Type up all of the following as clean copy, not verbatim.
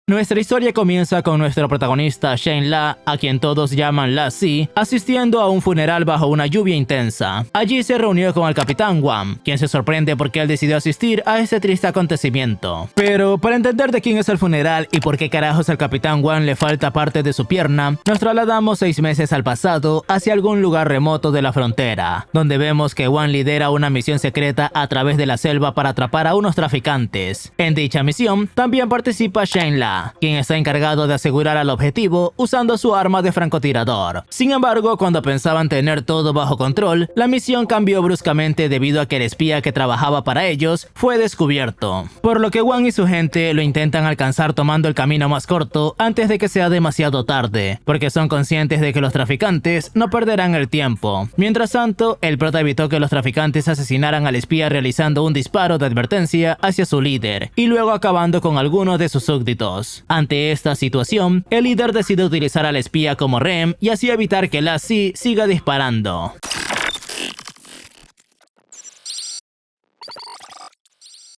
Nuestra historia comienza con nuestro protagonista Shane La, a quien todos llaman La Si, asistiendo a un funeral bajo una lluvia intensa. Allí se reunió con el Capitán Wang, quien se sorprende porque él decidió asistir a este triste acontecimiento. Pero para entender de quién es el funeral y por qué carajos al Capitán Wang le falta parte de su pierna, nos trasladamos 6 meses al pasado hacia algún lugar remoto de la frontera, donde vemos que Wang lidera una misión secreta a través de la selva para atrapar a unos traficantes. En dicha misión también participa Shane La, quien está encargado de asegurar al objetivo usando su arma de francotirador. Sin embargo, cuando pensaban tener todo bajo control, la misión cambió bruscamente debido a que el espía que trabajaba para ellos fue descubierto. Por lo que Wang y su gente lo intentan alcanzar tomando el camino más corto antes de que sea demasiado tarde, porque son conscientes de que los traficantes no perderán el tiempo. Mientras tanto, el prota evitó que los traficantes asesinaran al espía realizando un disparo de advertencia hacia su líder y luego acabando con algunos de sus súbditos. Ante esta situación, el líder decide utilizar al espía como rehén y así evitar que La Si siga disparando.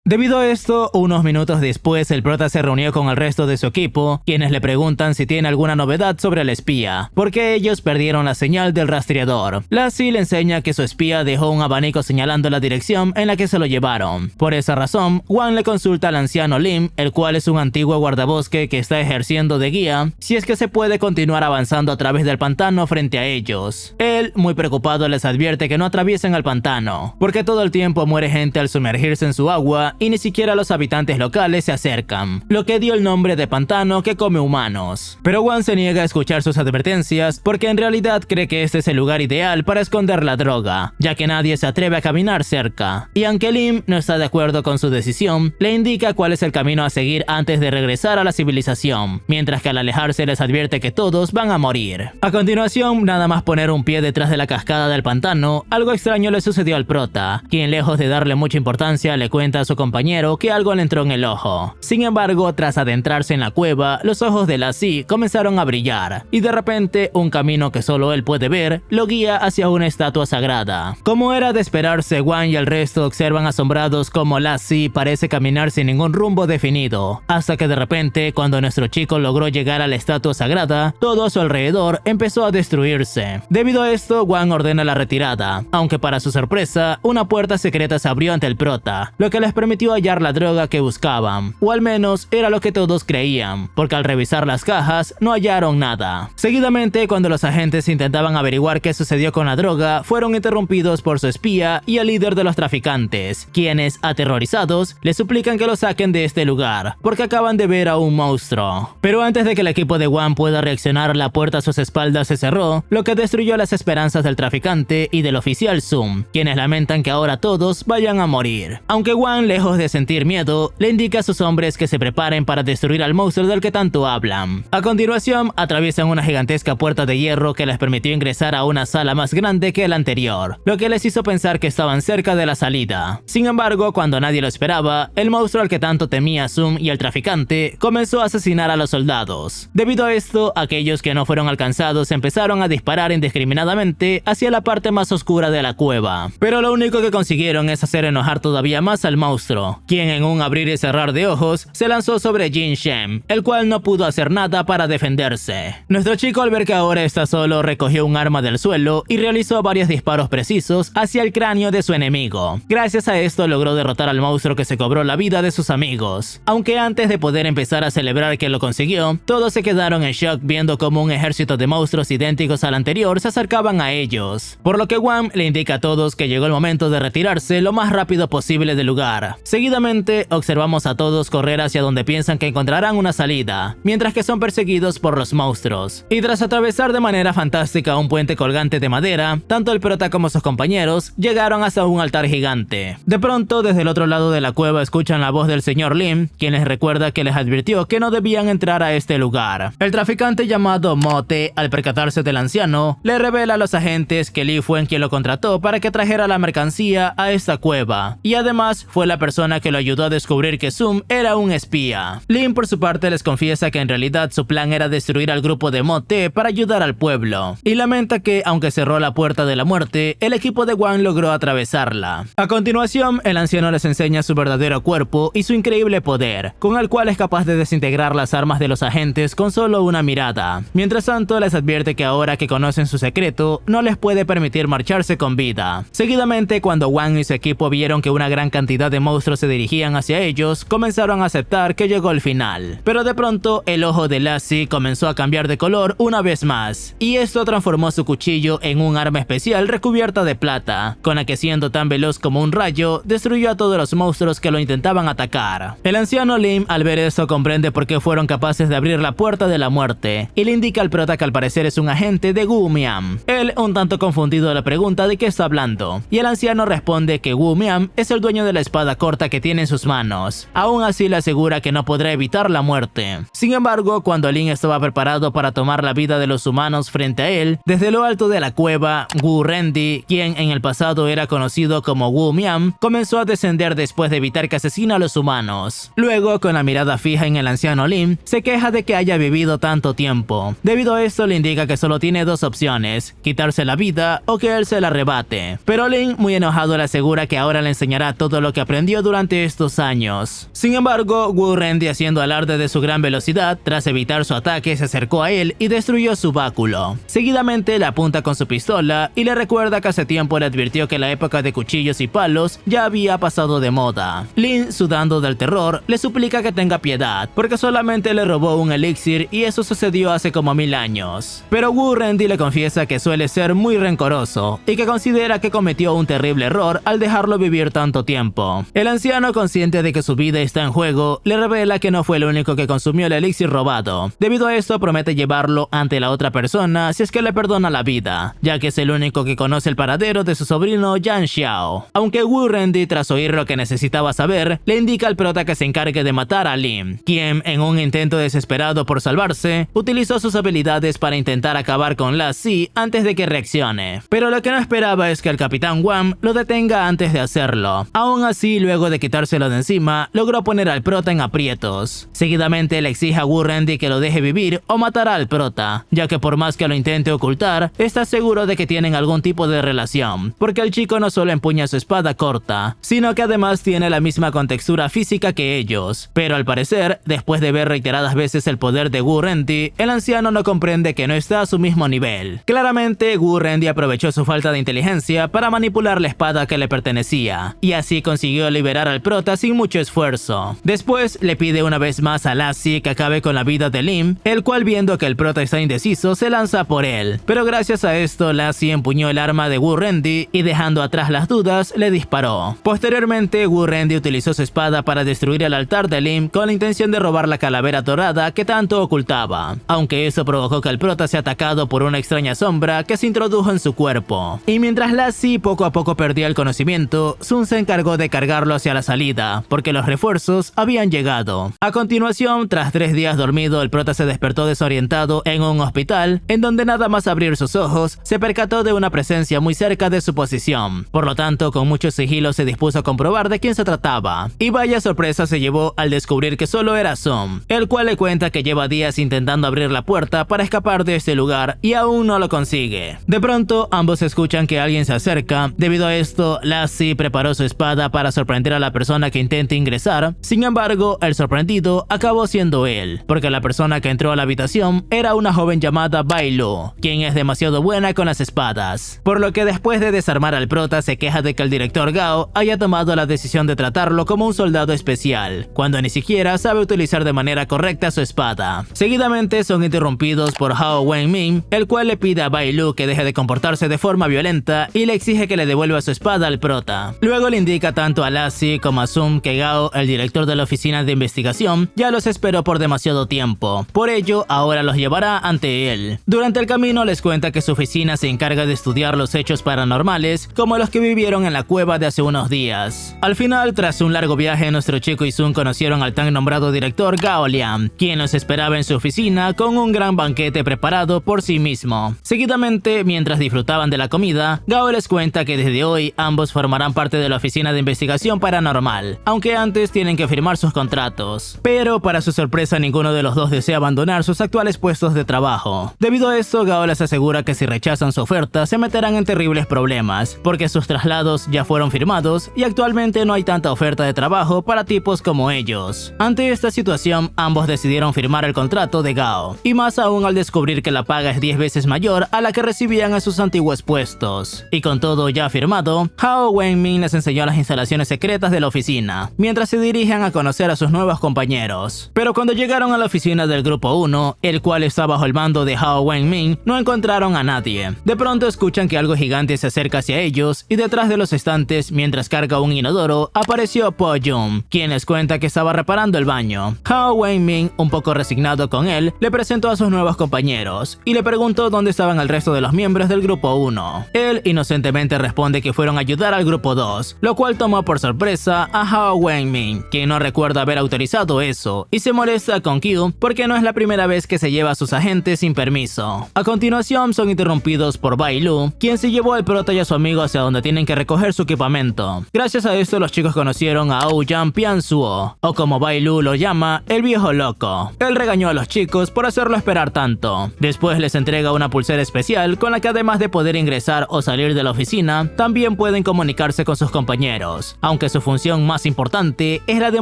Debido a esto, unos minutos después el prota se reunió con el resto de su equipo, quienes le preguntan si tiene alguna novedad sobre el espía, porque ellos perdieron la señal del rastreador. La Si le enseña que su espía dejó un abanico señalando la dirección en la que se lo llevaron. Por esa razón, Wang le consulta al anciano Lim, el cual es un antiguo guardabosque que está ejerciendo de guía, si es que se puede continuar avanzando a través del pantano frente a ellos. Él, muy preocupado, les advierte que no atraviesen el pantano, porque todo el tiempo muere gente al sumergirse en su agua y ni siquiera los habitantes locales se acercan, lo que dio el nombre de pantano que come humanos. Pero Wang se niega a escuchar sus advertencias porque en realidad cree que este es el lugar ideal para esconder la droga, ya que nadie se atreve a caminar cerca. Y aunque Lim no está de acuerdo con su decisión, le indica cuál es el camino a seguir antes de regresar a la civilización, mientras que al alejarse les advierte que todos van a morir. A continuación, nada más poner un pie detrás de la cascada del pantano, algo extraño le sucedió al prota, quien lejos de darle mucha importancia le cuenta a su compañero que algo le entró en el ojo. Sin embargo, tras adentrarse en la cueva, los ojos de La Si comenzaron a brillar, y de repente un camino que solo él puede ver lo guía hacia una estatua sagrada. Como era de esperarse, Wang y el resto observan asombrados cómo La Si parece caminar sin ningún rumbo definido, hasta que de repente, cuando nuestro chico logró llegar a la estatua sagrada, todo a su alrededor empezó a destruirse. Debido a esto, Wang ordena la retirada, aunque para su sorpresa, una puerta secreta se abrió ante el prota, lo que les permitió hallar la droga que buscaban, o al menos era lo que todos creían, porque al revisar las cajas no hallaron nada. Seguidamente, cuando los agentes intentaban averiguar qué sucedió con la droga, fueron interrumpidos por su espía y el líder de los traficantes, quienes, aterrorizados, le suplican que lo saquen de este lugar, porque acaban de ver a un monstruo. Pero antes de que el equipo de Wang pueda reaccionar, la puerta a sus espaldas se cerró, lo que destruyó las esperanzas del traficante y del oficial Zoom, quienes lamentan que ahora todos vayan a morir. Aunque Wang, lejos de sentir miedo, le indica a sus hombres que se preparen para destruir al monstruo del que tanto hablan. A continuación, atraviesan una gigantesca puerta de hierro que les permitió ingresar a una sala más grande que la anterior, lo que les hizo pensar que estaban cerca de la salida. Sin embargo, cuando nadie lo esperaba, el monstruo al que tanto temía Zoom y el traficante comenzó a asesinar a los soldados. Debido a esto, aquellos que no fueron alcanzados empezaron a disparar indiscriminadamente hacia la parte más oscura de la cueva. Pero lo único que consiguieron es hacer enojar todavía más al monstruo, quien en un abrir y cerrar de ojos se lanzó sobre Jin Shen, el cual no pudo hacer nada para defenderse. Nuestro chico, al ver que ahora está solo, recogió un arma del suelo y realizó varios disparos precisos hacia el cráneo de su enemigo. Gracias a esto logró derrotar al monstruo que se cobró la vida de sus amigos. Aunque antes de poder empezar a celebrar que lo consiguió, todos se quedaron en shock viendo cómo un ejército de monstruos idénticos al anterior se acercaban a ellos. Por lo que Wang le indica a todos que llegó el momento de retirarse lo más rápido posible del lugar. Seguidamente, observamos a todos correr hacia donde piensan que encontrarán una salida, mientras que son perseguidos por los monstruos. Y tras atravesar de manera fantástica un puente colgante de madera, tanto el prota como sus compañeros llegaron hasta un altar gigante. De pronto, desde el otro lado de la cueva escuchan la voz del señor Lim, quien les recuerda que les advirtió que no debían entrar a este lugar. El traficante llamado Mote, al percatarse del anciano, le revela a los agentes que Li fue quien lo contrató para que trajera la mercancía a esta cueva, y además fue la persona persona que lo ayudó a descubrir que Zoom era un espía. Lin por su parte les confiesa que en realidad su plan era destruir al grupo de Mo Te para ayudar al pueblo, y lamenta que, aunque cerró la puerta de la muerte, el equipo de Wang logró atravesarla. A continuación, el anciano les enseña su verdadero cuerpo y su increíble poder, con el cual es capaz de desintegrar las armas de los agentes con solo una mirada. Mientras tanto, les advierte que ahora que conocen su secreto, no les puede permitir marcharse con vida. Seguidamente, cuando Wang y su equipo vieron que una gran cantidad de monstruos se dirigían hacia ellos, comenzaron a aceptar que llegó el final. Pero de pronto, el ojo de Lassie comenzó a cambiar de color una vez más, y esto transformó su cuchillo en un arma especial recubierta de plata, con la que, siendo tan veloz como un rayo, destruyó a todos los monstruos que lo intentaban atacar. El anciano Lim, al ver esto, comprende por qué fueron capaces de abrir la puerta de la muerte, y le indica al prota que al parecer es un agente de Wu Mian. Él, un tanto confundido, le pregunta de qué está hablando, y el anciano responde que Wu Mian es el dueño de la espada corta que tiene en sus manos. Aún así le asegura que no podrá evitar la muerte. Sin embargo, cuando Lin estaba preparado para tomar la vida de los humanos frente a él, desde lo alto de la cueva, Wu Rendi, quien en el pasado era conocido como Wu Mian, comenzó a descender después de evitar que asesine a los humanos. Luego, con la mirada fija en el anciano Lin, se queja de que haya vivido tanto tiempo. Debido a esto, le indica que solo tiene dos opciones: quitarse la vida o que él se la arrebate. Pero Lin, muy enojado, le asegura que ahora le enseñará todo lo que aprendió durante estos años. Sin embargo, Wu Rendi, haciendo alarde de su gran velocidad, tras evitar su ataque, se acercó a él y destruyó su báculo. Seguidamente le apunta con su pistola y le recuerda que hace tiempo le advirtió que la época de cuchillos y palos ya había pasado de moda. Lin, sudando del terror, le suplica que tenga piedad, porque solamente le robó un elixir y eso sucedió hace como 1000 años. Pero Wu Rendi le confiesa que suele ser muy rencoroso y que considera que cometió un terrible error al dejarlo vivir tanto tiempo. El anciano, consciente de que su vida está en juego, le revela que no fue el único que consumió el elixir robado. Debido a esto, promete llevarlo ante la otra persona si es que le perdona la vida, ya que es el único que conoce el paradero de su sobrino Yan Xiao. Aunque Wu Rendi, tras oír lo que necesitaba saber, le indica al prota que se encargue de matar a Lin, quien, en un intento desesperado por salvarse, utilizó sus habilidades para intentar acabar con Lassie antes de que reaccione. Pero lo que no esperaba es que el capitán Wang lo detenga antes de hacerlo. Aún así, luego de quitárselo de encima, logró poner al prota en aprietos. Seguidamente le exige a Wu Rendi que lo deje vivir o matará al prota, ya que por más que lo intente ocultar, está seguro de que tienen algún tipo de relación, porque el chico no solo empuña su espada corta, sino que además tiene la misma contextura física que ellos. Pero al parecer, después de ver reiteradas veces el poder de Wu Rendi, el anciano no comprende que no está a su mismo nivel. Claramente, Wu Rendi aprovechó su falta de inteligencia para manipular la espada que le pertenecía, y así consiguió liberar al prota sin mucho esfuerzo. Después, le pide una vez más a Lassie que acabe con la vida de Lim, el cual, viendo que el prota está indeciso, se lanza por él. Pero gracias a esto, Lassie empuñó el arma de Wu Rendi y, dejando atrás las dudas, le disparó. Posteriormente, Wu Rendi utilizó su espada para destruir el altar de Lim con la intención de robar la calavera dorada que tanto ocultaba, aunque eso provocó que el prota sea atacado por una extraña sombra que se introdujo en su cuerpo. Y mientras Lassie poco a poco perdía el conocimiento, Sun se encargó de cargarlo hacia la salida, porque los refuerzos habían llegado. A continuación, tras 3 días dormido, el prota se despertó desorientado en un hospital, en donde nada más abrir sus ojos, se percató de una presencia muy cerca de su posición. Por lo tanto, con mucho sigilo se dispuso a comprobar de quién se trataba. Y vaya sorpresa se llevó al descubrir que solo era Sun, el cual le cuenta que lleva días intentando abrir la puerta para escapar de este lugar y aún no lo consigue. De pronto, ambos escuchan que alguien se acerca. Debido a esto, Lassie preparó su espada para sorprender a la persona que intente ingresar. Sin embargo, el sorprendido acabó siendo él, porque la persona que entró a la habitación era una joven llamada Bai Lu, quien es demasiado buena con las espadas. Por lo que después de desarmar al prota, se queja de que el director Gao haya tomado la decisión de tratarlo como un soldado especial, cuando ni siquiera sabe utilizar de manera correcta su espada. Seguidamente son interrumpidos por Hao Wenmin, el cual le pide a Bai Lu que deje de comportarse de forma violenta y le exige que le devuelva su espada al prota. Luego le indica tanto a Lassie como a Sun que Gao, el director de la oficina de investigación, ya los esperó por demasiado tiempo. Por ello, ahora los llevará ante él. Durante el camino les cuenta que su oficina se encarga de estudiar los hechos paranormales, como los que vivieron en la cueva de hace unos días. Al final, tras un largo viaje, nuestro chico y Sun conocieron al tan nombrado director Gao Liang, quien los esperaba en su oficina con un gran banquete preparado por sí mismo. Seguidamente, mientras disfrutaban de la comida, Gao les cuenta que desde hoy ambos formarán parte de la oficina de investigación investigación paranormal, aunque antes tienen que firmar sus contratos. Pero para su sorpresa ninguno de los dos desea abandonar sus actuales puestos de trabajo. Debido a esto, Gao les asegura que si rechazan su oferta se meterán en terribles problemas, porque sus traslados ya fueron firmados y actualmente no hay tanta oferta de trabajo para tipos como ellos. Ante esta situación, ambos decidieron firmar el contrato de Gao, y más aún al descubrir que la paga es 10 veces mayor a la que recibían en sus antiguos puestos. Y con todo ya firmado, Hao Wenmin les enseñó las instalaciones secretas de la oficina, mientras se dirigen a conocer a sus nuevos compañeros. Pero cuando llegaron a la oficina del grupo 1, el cual está bajo el mando de Hao Wenmin, no encontraron a nadie. De pronto escuchan que algo gigante se acerca hacia ellos, y detrás de los estantes, mientras carga un inodoro, apareció Po Jun, quien les cuenta que estaba reparando el baño. Hao Wenmin, un poco resignado con él, le presentó a sus nuevos compañeros, y le preguntó dónde estaban el resto de los miembros del grupo 1. Él inocentemente responde que fueron a ayudar al grupo 2, lo cual tomó por sorpresa a Hao Wenmin, quien no recuerda haber autorizado eso, y se molesta con Q porque no es la primera vez que se lleva a sus agentes sin permiso. A continuación son interrumpidos por Bai Lu, quien se llevó al prota y a su amigo hacia donde tienen que recoger su equipamiento. Gracias a esto los chicos conocieron a Ouyang Piansuo, o como Bai Lu lo llama, el viejo loco. Él regañó a los chicos por hacerlo esperar tanto. Después les entrega una pulsera especial con la que además de poder ingresar o salir de la oficina, también pueden comunicarse con sus compañeros, aunque su función más importante es la de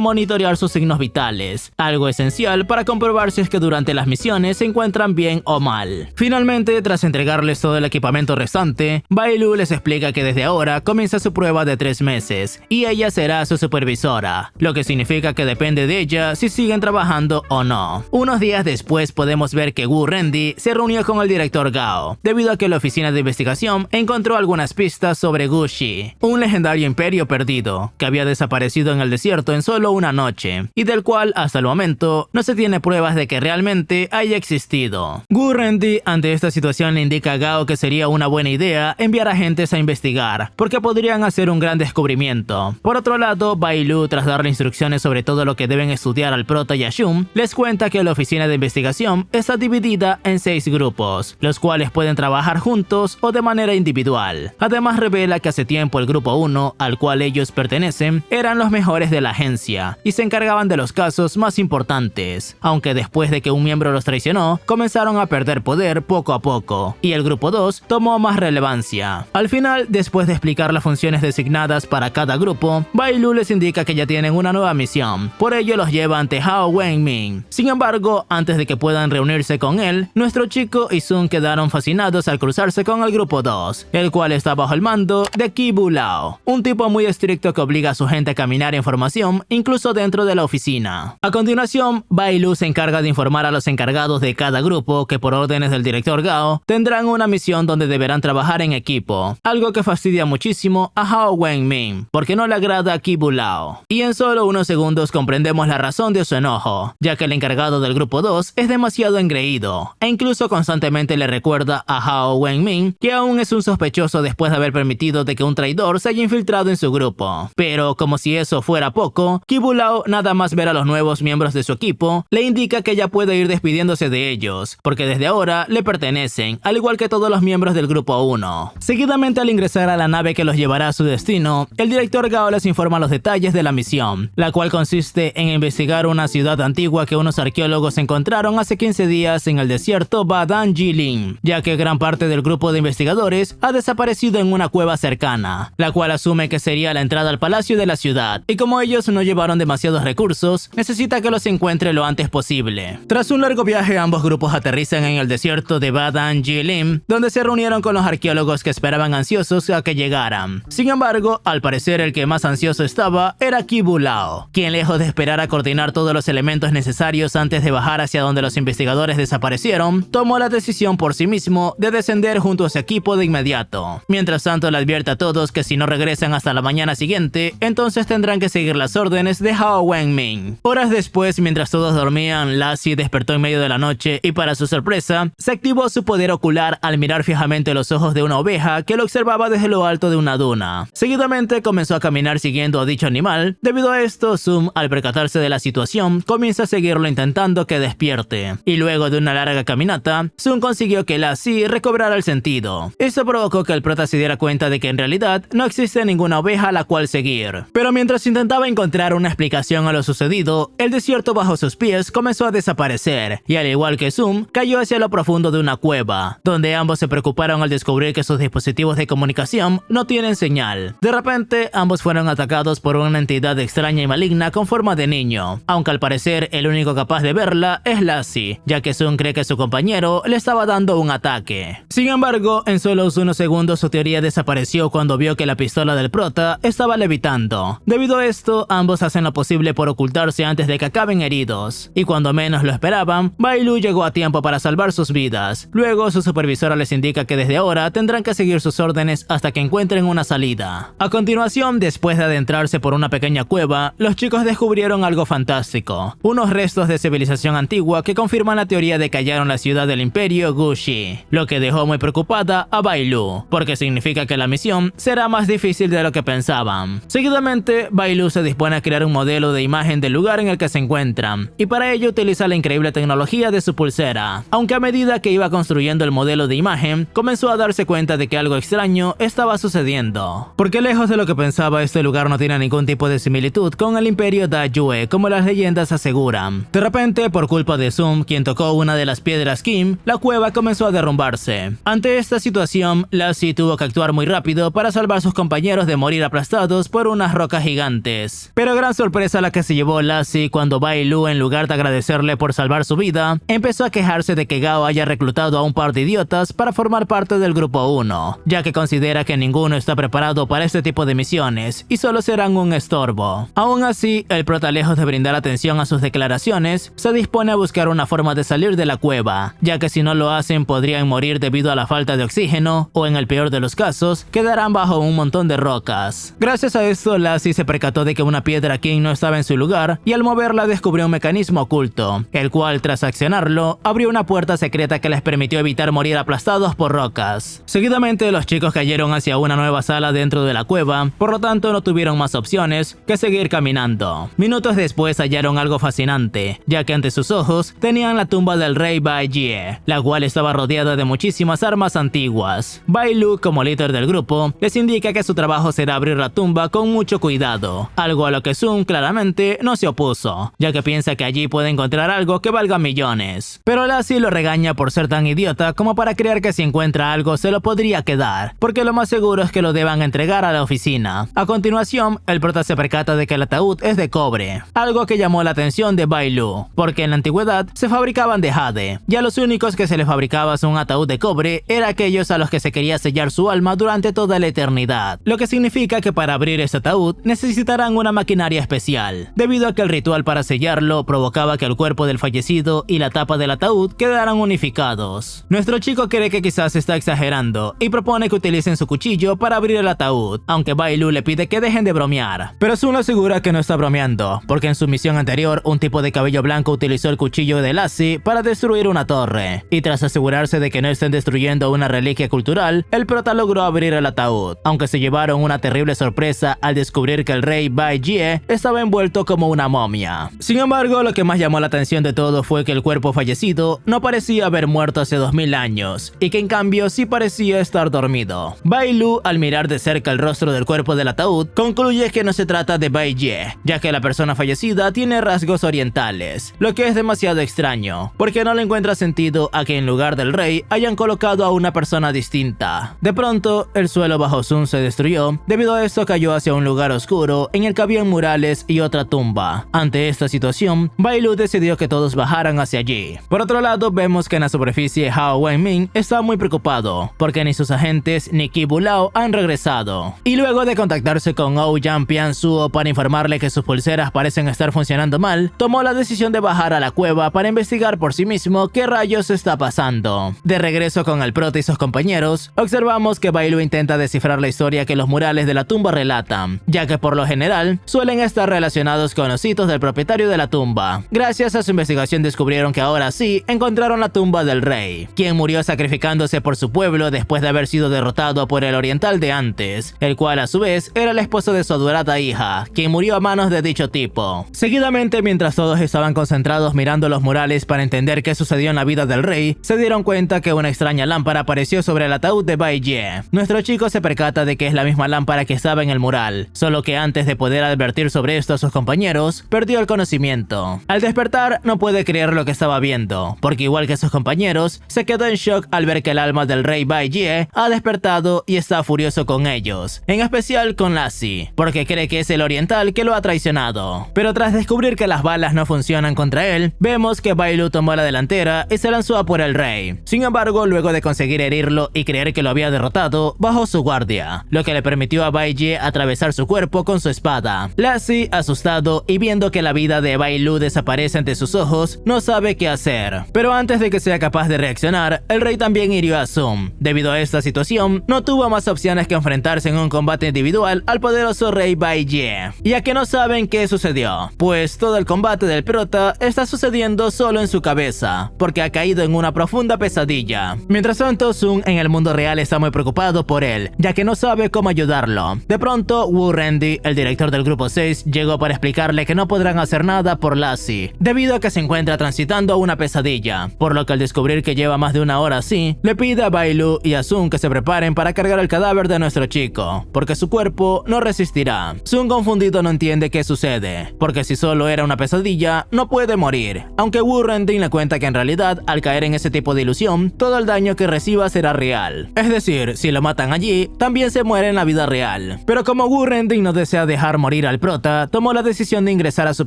monitorear sus signos vitales, algo esencial para comprobar si es que durante las misiones se encuentran bien o mal. Finalmente, tras entregarles todo el equipamiento restante, Bai Lu les explica que desde ahora comienza su prueba de 3 meses, y ella será su supervisora, lo que significa que depende de ella si siguen trabajando o no. Unos días después podemos ver que Wu Rendy se reunió con el director Gao, debido a que la oficina de investigación encontró algunas pistas sobre Gushi, un legendario imperio perdido, que había desaparecido en el desierto en solo una noche, y del cual hasta el momento no se tiene pruebas de que realmente haya existido. Wu Rendy ante esta situación le indica a Gao que sería una buena idea enviar agentes a investigar, porque podrían hacer un gran descubrimiento. Por otro lado, Bai Lu, tras darle instrucciones sobre todo lo que deben estudiar al prota y a Shun, les cuenta que la oficina de investigación está dividida en 6 grupos, los cuales pueden trabajar juntos o de manera individual. Además revela que hace tiempo el grupo 1, al cual ellos pertenecen, eran los mejores de la agencia y se encargaban de los casos más importantes, aunque después de que un miembro los traicionó, comenzaron a perder poder poco a poco, y el grupo 2 tomó más relevancia. Al final, después de explicar las funciones designadas para cada grupo, Bai Lu les indica que ya tienen una nueva misión, por ello los lleva ante Hao Wenmin. Sin embargo, antes de que puedan reunirse con él, nuestro chico y Sun quedaron fascinados al cruzarse con el grupo 2, el cual está bajo el mando de Qibu Lao, un tipo muy estricto que obliga a su gente a caminar en formación incluso dentro de la oficina. A continuación, Bai Lu se encarga de informar a los encargados de cada grupo que por órdenes del director Gao tendrán una misión donde deberán trabajar en equipo, algo que fastidia muchísimo a Hao Wenmin porque no le agrada a Qibu Lao. Y en solo unos segundos comprendemos la razón de su enojo, ya que el encargado del grupo 2 es demasiado engreído e incluso constantemente le recuerda a Hao Wenmin que aún es un sospechoso después de haber permitido de que un traidor se haya infiltrado en su grupo. Pero como si eso fuera poco, Qibu Lao nada más ver a los nuevos miembros de su equipo le indica que ya puede ir despidiéndose de ellos, porque desde ahora le pertenecen, al igual que todos los miembros del grupo 1. Seguidamente, al ingresar a la nave que los llevará a su destino, el director Gao les informa los detalles de la misión, la cual consiste en investigar una ciudad antigua que unos arqueólogos encontraron hace 15 días en el desierto Badan Jilin, ya que gran parte del grupo de investigadores ha desaparecido en una cueva cercana, la cual asume que sería la entrada al palacio de la ciudad, y como ellos no llevaron demasiados recursos, necesita que los encuentre lo antes posible. Tras un largo viaje, ambos grupos aterrizan en el desierto de Badan Jilin, donde se reunieron con los arqueólogos que esperaban ansiosos a que llegaran. Sin embargo, al parecer el que más ansioso estaba era Qibu Lao, quien lejos de esperar a coordinar todos los elementos necesarios antes de bajar hacia donde los investigadores desaparecieron, tomó la decisión por sí mismo de descender junto a su equipo de inmediato. Mientras tanto, le advierte a todos que si no regresan hasta la mañana siguiente, entonces tendrán que seguir las órdenes de Hao Wenmin. Horas después, mientras todos dormían, Lassie despertó en medio de la noche y para su sorpresa, se activó su poder ocular al mirar fijamente los ojos de una oveja que lo observaba desde lo alto de una duna. Seguidamente comenzó a caminar siguiendo a dicho animal. Debido a esto, Zoom, al percatarse de la situación, comienza a seguirlo intentando que despierte. Y luego de una larga caminata, Zoom consiguió que Lassie recobrara el sentido. Esto provocó que el prota se diera cuenta de que en realidad no existe ninguna oveja a la cual seguir. seguir. Pero mientras intentaba encontrar una explicación a lo sucedido, el desierto bajo sus pies comenzó a desaparecer y al igual que Zoom, cayó hacia lo profundo de una cueva, donde ambos se preocuparon al descubrir que sus dispositivos de comunicación no tienen señal. De repente, ambos fueron atacados por una entidad extraña y maligna con forma de niño, aunque al parecer el único capaz de verla es Lassie, ya que Zoom cree que su compañero le estaba dando un ataque. Sin embargo, en solo unos segundos su teoría desapareció cuando vio que la pistola del prota estaba levitando. Debido a esto, ambos hacen lo posible por ocultarse antes de que acaben heridos, y cuando menos lo esperaban, Bai Lu llegó a tiempo para salvar sus vidas. Luego, su supervisora les indica que desde ahora tendrán que seguir sus órdenes hasta que encuentren una salida. A continuación, después de adentrarse por una pequeña cueva, los chicos descubrieron algo fantástico, unos restos de civilización antigua que confirman la teoría de que hallaron la ciudad del imperio Gushi, lo que dejó muy preocupada a Bai Lu, porque significa que la misión será más difícil de lo que pensaban. Seguidamente, Bai Lu se dispone a crear un modelo de imagen del lugar en el que se encuentran, y para ello utiliza la increíble tecnología de su pulsera, aunque a medida que iba construyendo el modelo de imagen, comenzó a darse cuenta de que algo extraño estaba sucediendo, porque lejos de lo que pensaba, este lugar no tiene ningún tipo de similitud con el imperio Dayue, como las leyendas aseguran. De repente, por culpa de Zoom, quien tocó una de las piedras Kim, la cueva comenzó a derrumbarse. Ante esta situación, Lassie tuvo que actuar muy rápido para salvar a sus compañeros de morir aplastados por unas rocas gigantes. Pero gran sorpresa la que se llevó Lassie cuando Bai Lu, en lugar de agradecerle por salvar su vida, empezó a quejarse de que Gao haya reclutado a un par de idiotas para formar parte del grupo 1, ya que considera que ninguno está preparado para este tipo de misiones y solo serán un estorbo. Aún así, el prota, lejos de brindar atención a sus declaraciones, se dispone a buscar una forma de salir de la cueva, ya que si no lo hacen podrían morir debido a la falta de oxígeno o, en el peor de los casos, quedarán bajo un montón de rocas. Gracias a esto, Lassie se percató de que una piedra King no estaba en su lugar y al moverla descubrió un mecanismo oculto, el cual, tras accionarlo, abrió una puerta secreta que les permitió evitar morir aplastados por rocas. Seguidamente, los chicos cayeron hacia una nueva sala dentro de la cueva, por lo tanto no tuvieron más opciones que seguir caminando. Minutos después hallaron algo fascinante, ya que ante sus ojos tenían la tumba del rey Bai Jie, la cual estaba rodeada de muchísimas armas antiguas. Bai Lu, como líder del grupo, les indica que su trabajo será abrir la tumba con mucho cuidado, algo a lo que Zoom claramente no se opuso, ya que piensa que allí puede encontrar algo que valga millones. Pero Lassie lo regaña por ser tan idiota como para creer que si encuentra algo se lo podría quedar, porque lo más seguro es que lo deban entregar a la oficina. A continuación, el prota se percata de que el ataúd es de cobre, algo que llamó la atención de Bai Lu, porque en la antigüedad se fabricaban de jade, y a los únicos que se les fabricaba un ataúd de cobre era aquellos a los que se quería sellar su alma durante toda la eternidad, lo que significa que para abrir ese ataúd necesitarán una maquinaria especial, debido a que el ritual para sellarlo provocaba que el cuerpo del fallecido y la tapa del ataúd quedaran unificados. Nuestro chico cree que quizás está exagerando y propone que utilicen su cuchillo para abrir el ataúd, aunque Bai Lu le pide que dejen de bromear. Pero Zoom asegura que no está bromeando, porque en su misión anterior un tipo de cabello blanco utilizó el cuchillo de Lassie para destruir una torre, y tras asegurarse de que no estén destruyendo una reliquia cultural, el prota logró abrir el ataúd, aunque se llevaron una terrible sorpresa al descubrir que el rey Bai Jie estaba envuelto como una momia. Sin embargo, lo que más llamó la atención de todo fue que el cuerpo fallecido no parecía haber muerto hace 2000 años, y que en cambio sí parecía estar dormido. Bai Lu, al mirar de cerca el rostro del cuerpo del ataúd, concluye que no se trata de Bai Jie, ya que la persona fallecida tiene rasgos orientales, lo que es demasiado extraño, porque no le encuentra sentido a que en lugar del rey hayan colocado a una persona distinta. De pronto, el suelo bajo Zoom se destruyó, debido a esto cayó hacia un lugar oscuro en el que habían murales y otra tumba. Ante esta situación, Bai Lu decidió que todos bajaran hacia allí. Por otro lado, vemos que en la superficie Hao Wenming está muy preocupado, porque ni sus agentes ni Qi Bulao han regresado. Y luego de contactarse con Ouyang Piansuo para informarle que sus pulseras parecen estar funcionando mal, tomó la decisión de bajar a la cueva para investigar por sí mismo qué rayos está pasando. De regreso con el prota y sus compañeros, observamos que Bai Lu intenta descifrar la historia que los murales de la tumba relatan, ya que por lo general suelen estar relacionados con los hitos del propietario de la tumba. Gracias a su investigación descubrieron que ahora sí encontraron la tumba del rey, quien murió sacrificándose por su pueblo después de haber sido derrotado por el oriental de antes, el cual a su vez era el esposo de su adorada hija, quien murió a manos de dicho tipo. Seguidamente, mientras todos estaban concentrados mirando los murales para entender qué sucedió en la vida del rey, se dieron cuenta que una extraña lámpara apareció sobre el ataúd de Bai Jie. Nuestro chico se percata de que es la misma lámpara que estaba en el mural, solo que antes de poder advertir sobre esto a sus compañeros, perdió el conocimiento. Al despertar, no puede creer lo que estaba viendo, porque igual que sus compañeros, se quedó en shock al ver que el alma del rey Bai Jie ha despertado y está furioso con ellos, en especial con Lassie, porque cree que es el oriental que lo ha traicionado. Pero tras descubrir que las balas no funcionan contra él, vemos que Bai Lu tomó la delantera y se lanzó a por el rey. Sin embargo, luego de conseguir herirlo y creer que lo había derrotado, bajó su guardia, lo que le permitió a Bai Jie atravesar su cuerpo con su espada. Lassie, asustado y viendo que la vida de Bai Lu desaparece ante sus ojos, no sabe qué hacer. Pero antes de que sea capaz de reaccionar, el rey también hirió a Sun. Debido a esta situación, no tuvo más opciones que enfrentarse en un combate individual al poderoso rey Bai Jie. Ya que no saben qué sucedió, pues todo el combate del prota está sucediendo solo en su cabeza, porque ha caído en una profunda pesadilla. Mientras tanto, Sun en el mundo real está muy preocupado por él, ya que no sabe cómo ayudarlo. De pronto, Wu Rendy, el director del grupo 6, llegó para explicarle que no podrán hacer nada por Lassie, debido a que se encuentra transitando una pesadilla, por lo que al descubrir que lleva más de una hora así, le pide a Bai Lu y a Sun que se preparen para cargar el cadáver de nuestro chico, porque su cuerpo no resistirá. Sun, confundido, no entiende qué sucede, porque si solo era una pesadilla, no puede morir, aunque Wu Rendy le cuenta que en realidad, al caer en ese tipo de ilusión, todo el daño que reciba será real. Es decir, si lo matan allí, también se muere en la vida real. Pero como Wu Rendy no desea dejar morir al prota, tomó la decisión de ingresar a su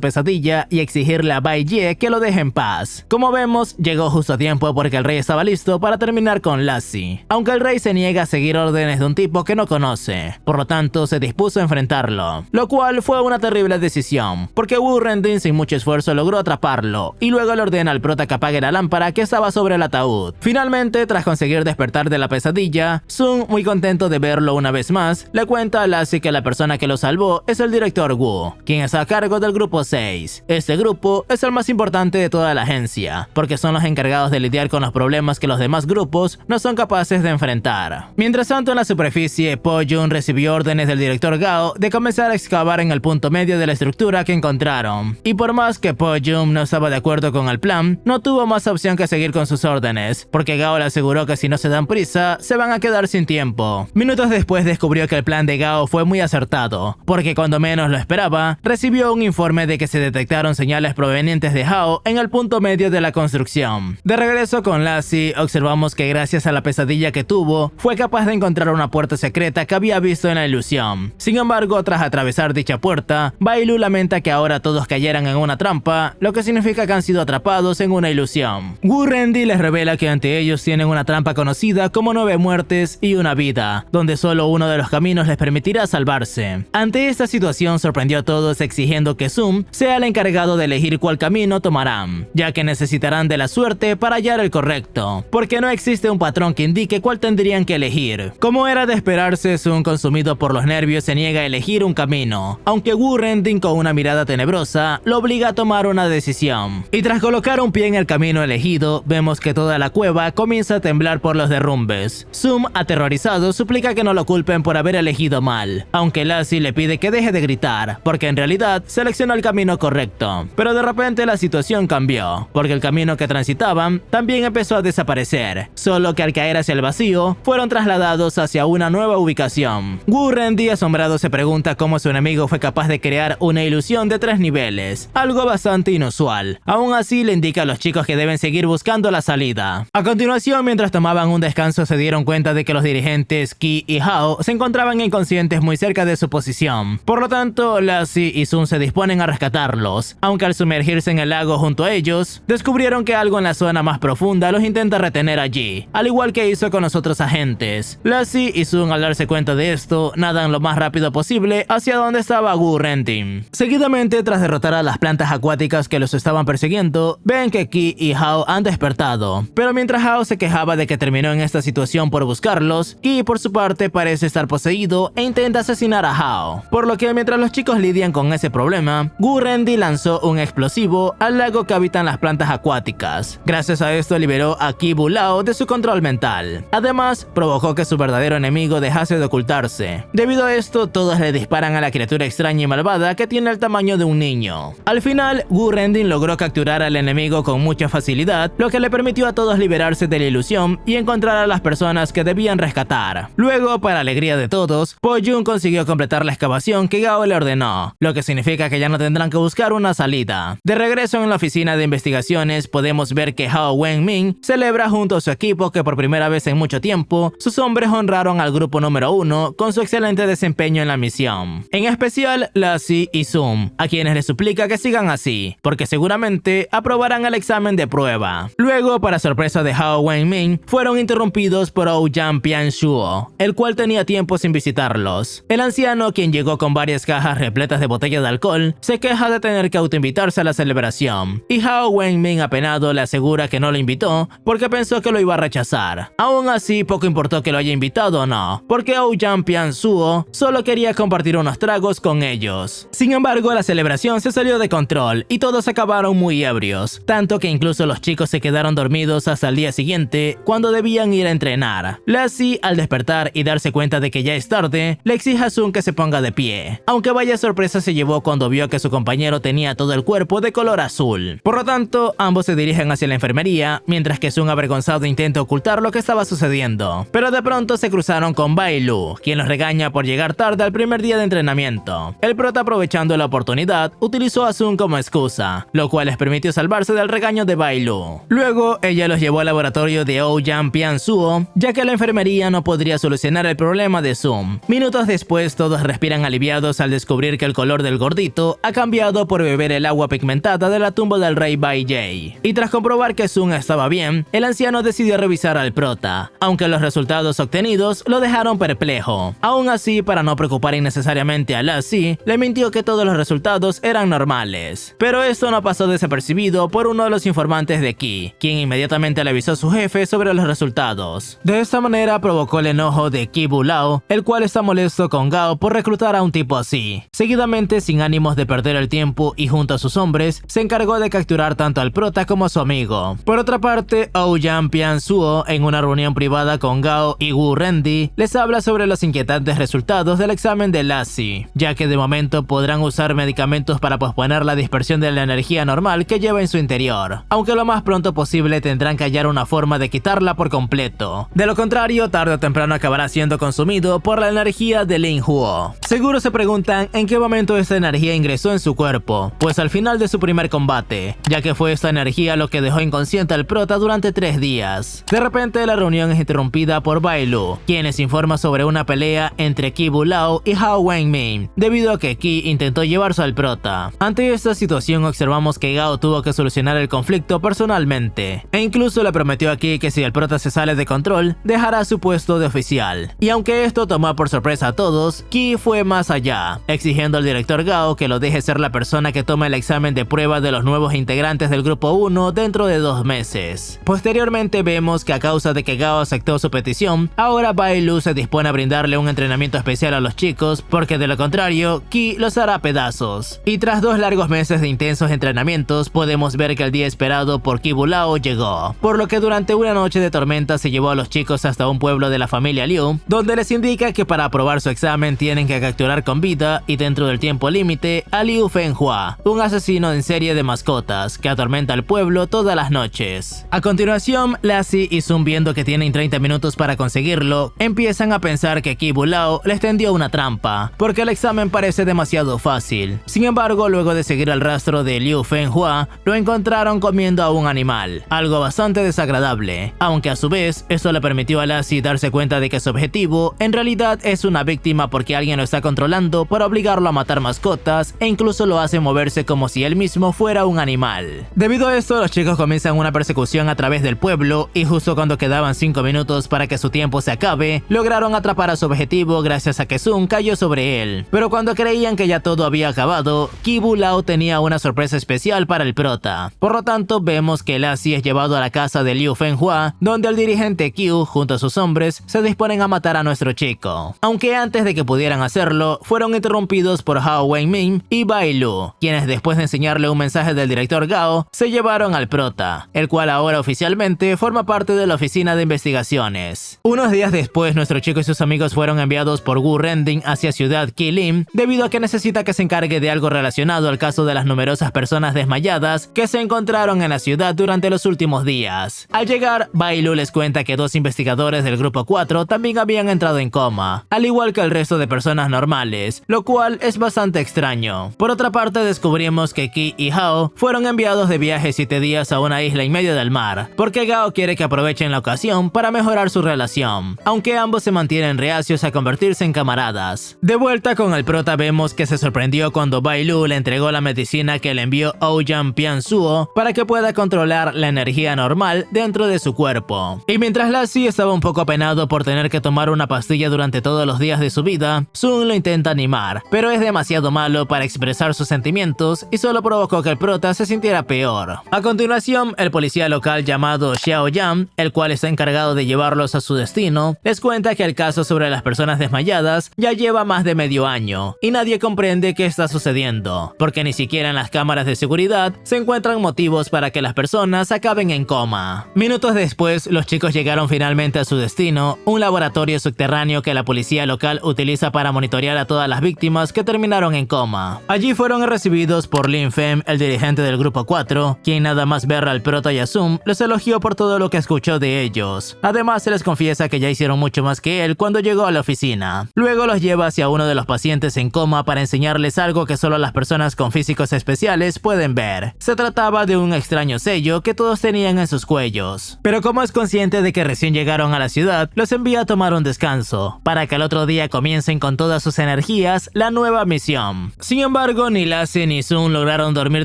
pesadilla y exigirle a Bai Jie que lo deje en paz. Como vemos, llegó justo a tiempo porque el rey estaba listo para terminar con Lassie, aunque el rey se niega a seguir órdenes de un tipo que no conoce, por lo tanto se dispuso a enfrentarlo, lo cual fue una terrible decisión, porque Wu Rendy sin mucho esfuerzo logró atraparlo, y luego le ordena al prota que apague la lámpara que estaba sobre el ataúd. Finalmente, tras conseguir despertar de la pesadilla, Sun, muy contento de verlo una vez más, le cuenta a Lassie que la persona que lo salvó es el director Wu, quien está a cargo del grupo 6. Este grupo es el más importante de toda la agencia, porque son los encargados de lidiar con los problemas que los demás grupos no son capaces de enfrentar. Mientras tanto, en la superficie, Po Jun recibió órdenes del director Gao de comenzar a excavar en el punto medio de la estructura que encontraron, y por más que Po Jun no estaba de acuerdo con el plan, no tuvo más opción que seguir con sus órdenes, porque Gao le aseguró que si no se dan prisa, se van a quedar sin tiempo. Minutos después descubrió que el plan de Gao fue muy acertado, porque cuando menos lo esperaba, recibió un informe de que se detectaron señales provenientes de Hao en el punto medio de la construcción. De regreso con Lassie, observamos que gracias a la pesadilla que tuvo, fue capaz de encontrar una puerta secreta que había visto en la ilusión. Sin embargo, tras atravesar dicha puerta, Bai Lu lamenta que ahora todos cayeran en una trampa, lo que significa que han sido atrapados en una ilusión. Wu Rendy les revela que ante ellos tienen una trampa conocida como 9 muertes y una vida, donde solo uno de los caminos les permitirá salvarse. Ante esta situación sorprendió a todos exigiendo que Sun sea el encargado de elegir cuál camino tomarán, ya que necesitarán de la suerte para hallar el correcto, porque no existe un patrón que indique cuál tendrían que elegir. Como era de esperarse, Sun, consumido por los nervios, se niega a elegir un camino, aunque Wu Rendy con una mirada tenebrosa lo obliga a tomar una decisión. Y tras colocar un pie en el camino elegido, vemos que toda la cueva comienza a temblar por los derrumbes. Sun, aterrorizado, suplica que no lo culpen por haber elegido mal, aunque Lassie le pide que deje de gritar, porque en realidad seleccionó el camino correcto. Pero de repente la situación cambió, porque el camino que transitaban también empezó a desaparecer, solo que al caer hacia el vacío, fueron trasladados hacia una nueva ubicación. Wu Rendy, asombrado, se pregunta cómo su enemigo fue capaz de crear una ilusión de 3 niveles, algo bastante inusual. Aún así, le indica a los chicos que deben seguir buscando la salida. A continuación, mientras tomaban un descanso, se dieron cuenta de que los dirigentes Qi y Hao se encontraban inconscientes muy cerca de su posición. Por lo tanto, Lassie y Sun se disponen a rescatarlos, aunque al sumergirse en el lago junto a ellos, descubrieron que algo en la zona más profunda los intenta retener allí, al igual que hizo con los otros agentes. Lassie y Sun, al darse cuenta de esto, nadan lo más rápido posible hacia donde estaba Wu Rendy. Seguidamente, tras derrotar a las plantas acuáticas que los estaban persiguiendo, ven que Qi y Hao han despertado, pero mientras Hao se quejaba de que terminó en esta situación por buscarlos, Qi por su parte parece estar poseído e intenta asesinar a Hao, por lo que mientras los chicos lidian con ese problema, Wu Rendy lanzó un explosivo al lago que habitan las plantas acuáticas. Gracias a esto liberó a Qi Bulao de su control mental. Además, provocó que su verdadero enemigo dejase de ocultarse. Debido a esto, todos le disparan a la criatura extraña y malvada que tiene el tamaño de un niño. Al final, Wu Rendy logró capturar al enemigo con mucha facilidad, lo que le permitió a todos liberarse de la ilusión y encontrar a las personas que debían rescatar. Luego, para alegría de todos, Po Jun consiguió completar la excavación que Gao le ordenó, lo que significa que ya no tendrán que buscar una salida. De regreso en la oficina de investigaciones, podemos ver que Hao Wen-min celebra junto a su equipo que por primera vez en mucho tiempo, sus hombres honraron al grupo número 1 con su excelente desempeño en la misión. En especial, Lassie y Zoom, a quienes les suplica que sigan así, porque seguramente aprobarán el examen de prueba. Luego, para sorpresa de Hao Wen-min, fueron interrumpidos por Ouyang Pianshuo, el cual tenía tiempo sin visitarlos. El anciano, quien llegó con varias cajas repletas de botellas de alcohol, se queja de tener que autoinvitarse a la celebración, y Hao Wen-min apenado le asegura que no lo invitó porque pensó que lo iba a rechazar. Aún así, poco importó que lo haya invitado o no, porque Ouyang Pianshuo solo quería compartir unos tragos con ellos. Sin embargo, la celebración se salió de control y todos acabaron muy ebrios, tanto que incluso los chicos se quedaron dormidos hasta el día siguiente, cuando debían ir a entrenar. Lassie, al despertar y darse cuenta de que ya es tarde, le exige a Zoom que se ponga de pie, aunque vaya sorpresa se llevó cuando vio que su compañero tenía todo el cuerpo de color azul. Por lo tanto, ambos se dirigen hacia la enfermería, mientras que Zoom avergonzado intenta ocultar lo que estaba sucediendo. Pero de pronto se cruzaron con Bai Lu, quien los regaña por llegar tarde al primer día de entrenamiento. El prota, aprovechando la oportunidad, utilizó a Zoom como excusa, lo cual les permitió salvarse del regaño de Bai Lu. Luego, ella los llevó al laboratorio de Ouyang Pianshuo, ya que la enfermería no podría solucionar el problema de Zoom. Minutos después, todos respiran aliviados al descubrir que el color del gordito ha cambiado por beber el agua pigmentada de la tumba del rey Bai Jie. Y tras comprobar que Zoom estaba bien, el anciano decidió revisar al prota, aunque los resultados obtenidos lo dejaron perplejo. Aún así, para no preocupar innecesariamente a Lassie, le mintió que todos los resultados eran normales. Pero esto no pasó desapercibido por uno de los informantes de Qi, quien inmediatamente le avisó a su jefe sobre los resultados. De esta manera provocó el enojo de Qi Bulao, el cual está molesto con Gao por reclutar a un tipo así. Seguidamente, sin ánimos de perder el tiempo y junto a sus hombres, se encargó de capturar tanto al prota como a su amigo. Por otra parte, Ouyang Pianshuo, en una reunión privada con Gao y Wu Rendi, les habla sobre los inquietantes resultados del examen de Lassie, ya que de momento podrán usar medicamentos para posponer la dispersión de la energía normal que lleva en su interior, aunque lo más pronto posible tendrán que hallar una forma de quitarla por completo. De lo contrario, tarde o temprano acabará siendo consumido por la energía de Lin Huo. Seguro se preguntan en qué momento esta energía ingresó en su cuerpo, pues al final de su primer combate, ya que fue esta energía lo que dejó inconsciente al prota durante 3 días. De repente, la reunión es interrumpida por Bai Lu, quienes informa sobre una pelea entre Qi Bulao y Hao Wen-min, debido a que Qi intentó llevarse al prota. Ante esta situación, observamos que Gao tuvo que solucionar el conflicto personalmente, e incluso le prometió a Qi que si el prota se sale de control, dejará su puesto de oficial. Y aunque esto tomó por sorpresa a todos, Qi fue más allá, exigiendo al director Gao que lo deje ser la persona que tome el examen de prueba de los nuevos integrantes del grupo 1 dentro de 2 meses. Posteriormente vemos que a causa de que Gao aceptó su petición, ahora Bai Lu se dispone a brindarle un entrenamiento especial a los chicos, porque de lo contrario, Qi los hará pedazos. Y tras 2 largos meses de intensos entrenamientos, podemos ver que el día esperado por Qi Bulao llegó, por lo que durante una noche de tormenta se llevó a los chicos hasta un pueblo de la familia Liu, donde les indica que para aprobar su examen tienen que capturar con vida y dentro del tiempo límite a Liu Fenghua, un asesino en serie de mascotas que atormenta al pueblo todas las noches. A continuación, Lassie y Zoom, viendo que tienen 30 minutos para conseguirlo, empiezan a pensar que Qi Bulao les tendió una trampa, porque el examen parece demasiado fácil. Sin embargo, luego de seguir el rastro de Liu Fenghua, lo encontraron comiendo a un animal, algo bastante desagradable, aunque a su vez, esto le permitió a Lassie darse cuenta de que su objetivo en realidad es una víctima porque alguien lo está controlando para obligarlo a matar mascotas e incluso lo hace moverse como si él mismo fuera un animal. Debido a esto, los chicos comienzan una persecución a través del pueblo y justo cuando quedaban 5 minutos para que su tiempo se acabe, lograron atrapar a su objetivo gracias a que Zoom cayó sobre él. Pero cuando creían que ya todo había acabado, Qi Bulao tenía una sorpresa especial para el prota. Por lo tanto, vemos que Lassie es llevado a la casa de Liu Fenghua, donde el dirigente Qiu junto a sus hombres se disponen a matar a nuestro chico. Aunque antes de que pudieran hacerlo, fueron interrumpidos por Hao Wen-min y Bai Lu, quienes después de enseñarle un mensaje del director Gao, se llevaron al prota, el cual ahora oficialmente forma parte de la oficina de investigaciones. Unos días después, nuestro chico y sus amigos fueron enviados por Wu Rendi hacia ciudad Qilim, debido a que necesita que se encargue de algo relacionado al caso de las numerosas personas desmayadas que se encontraron en la ciudad durante los últimos días. Al llegar, Bai Lu les cuenta que 2 investigadores del grupo 4 también habían entrado en coma, al igual que que el resto de personas normales, lo cual es bastante extraño. Por otra parte, descubrimos que Ki y Hao fueron enviados de viaje 7 días a una isla en medio del mar, porque Gao quiere que aprovechen la ocasión para mejorar su relación, aunque ambos se mantienen reacios a convertirse en camaradas. De vuelta con el prota, vemos que se sorprendió cuando Bai Lu le entregó la medicina que le envió Ouyang Piansuo para que pueda controlar la energía normal dentro de su cuerpo. Y mientras Lassie estaba un poco apenado por tener que tomar una pastilla durante todos los días de su vida, Sun lo intenta animar, pero es demasiado malo para expresar sus sentimientos y solo provocó que el prota se sintiera peor. A continuación, el policía local llamado Xiao Yan, el cual está encargado de llevarlos a su destino, les cuenta que el caso sobre las personas desmayadas ya lleva más de medio año y nadie comprende qué está sucediendo, porque ni siquiera en las cámaras de seguridad se encuentran motivos para que las personas acaben en coma. Minutos después, los chicos llegaron finalmente a su destino, un laboratorio subterráneo que la policía local utiliza para monitorear a todas las víctimas que terminaron en coma. Allí fueron recibidos por Lin Feng, el dirigente del grupo 4, quien nada más ver al prota y a Sun, los elogió por todo lo que escuchó de ellos. Además, se les confiesa que ya hicieron mucho más que él cuando llegó a la oficina. Luego los lleva hacia uno de los pacientes en coma para enseñarles algo que solo las personas con físicos especiales pueden ver. Se trataba de un extraño sello que todos tenían en sus cuellos. Pero como es consciente de que recién llegaron a la ciudad, los envía a tomar un descanso, para que al otro día comiencen con todas sus energías la nueva misión. Sin embargo, ni Lassie ni Sun lograron dormir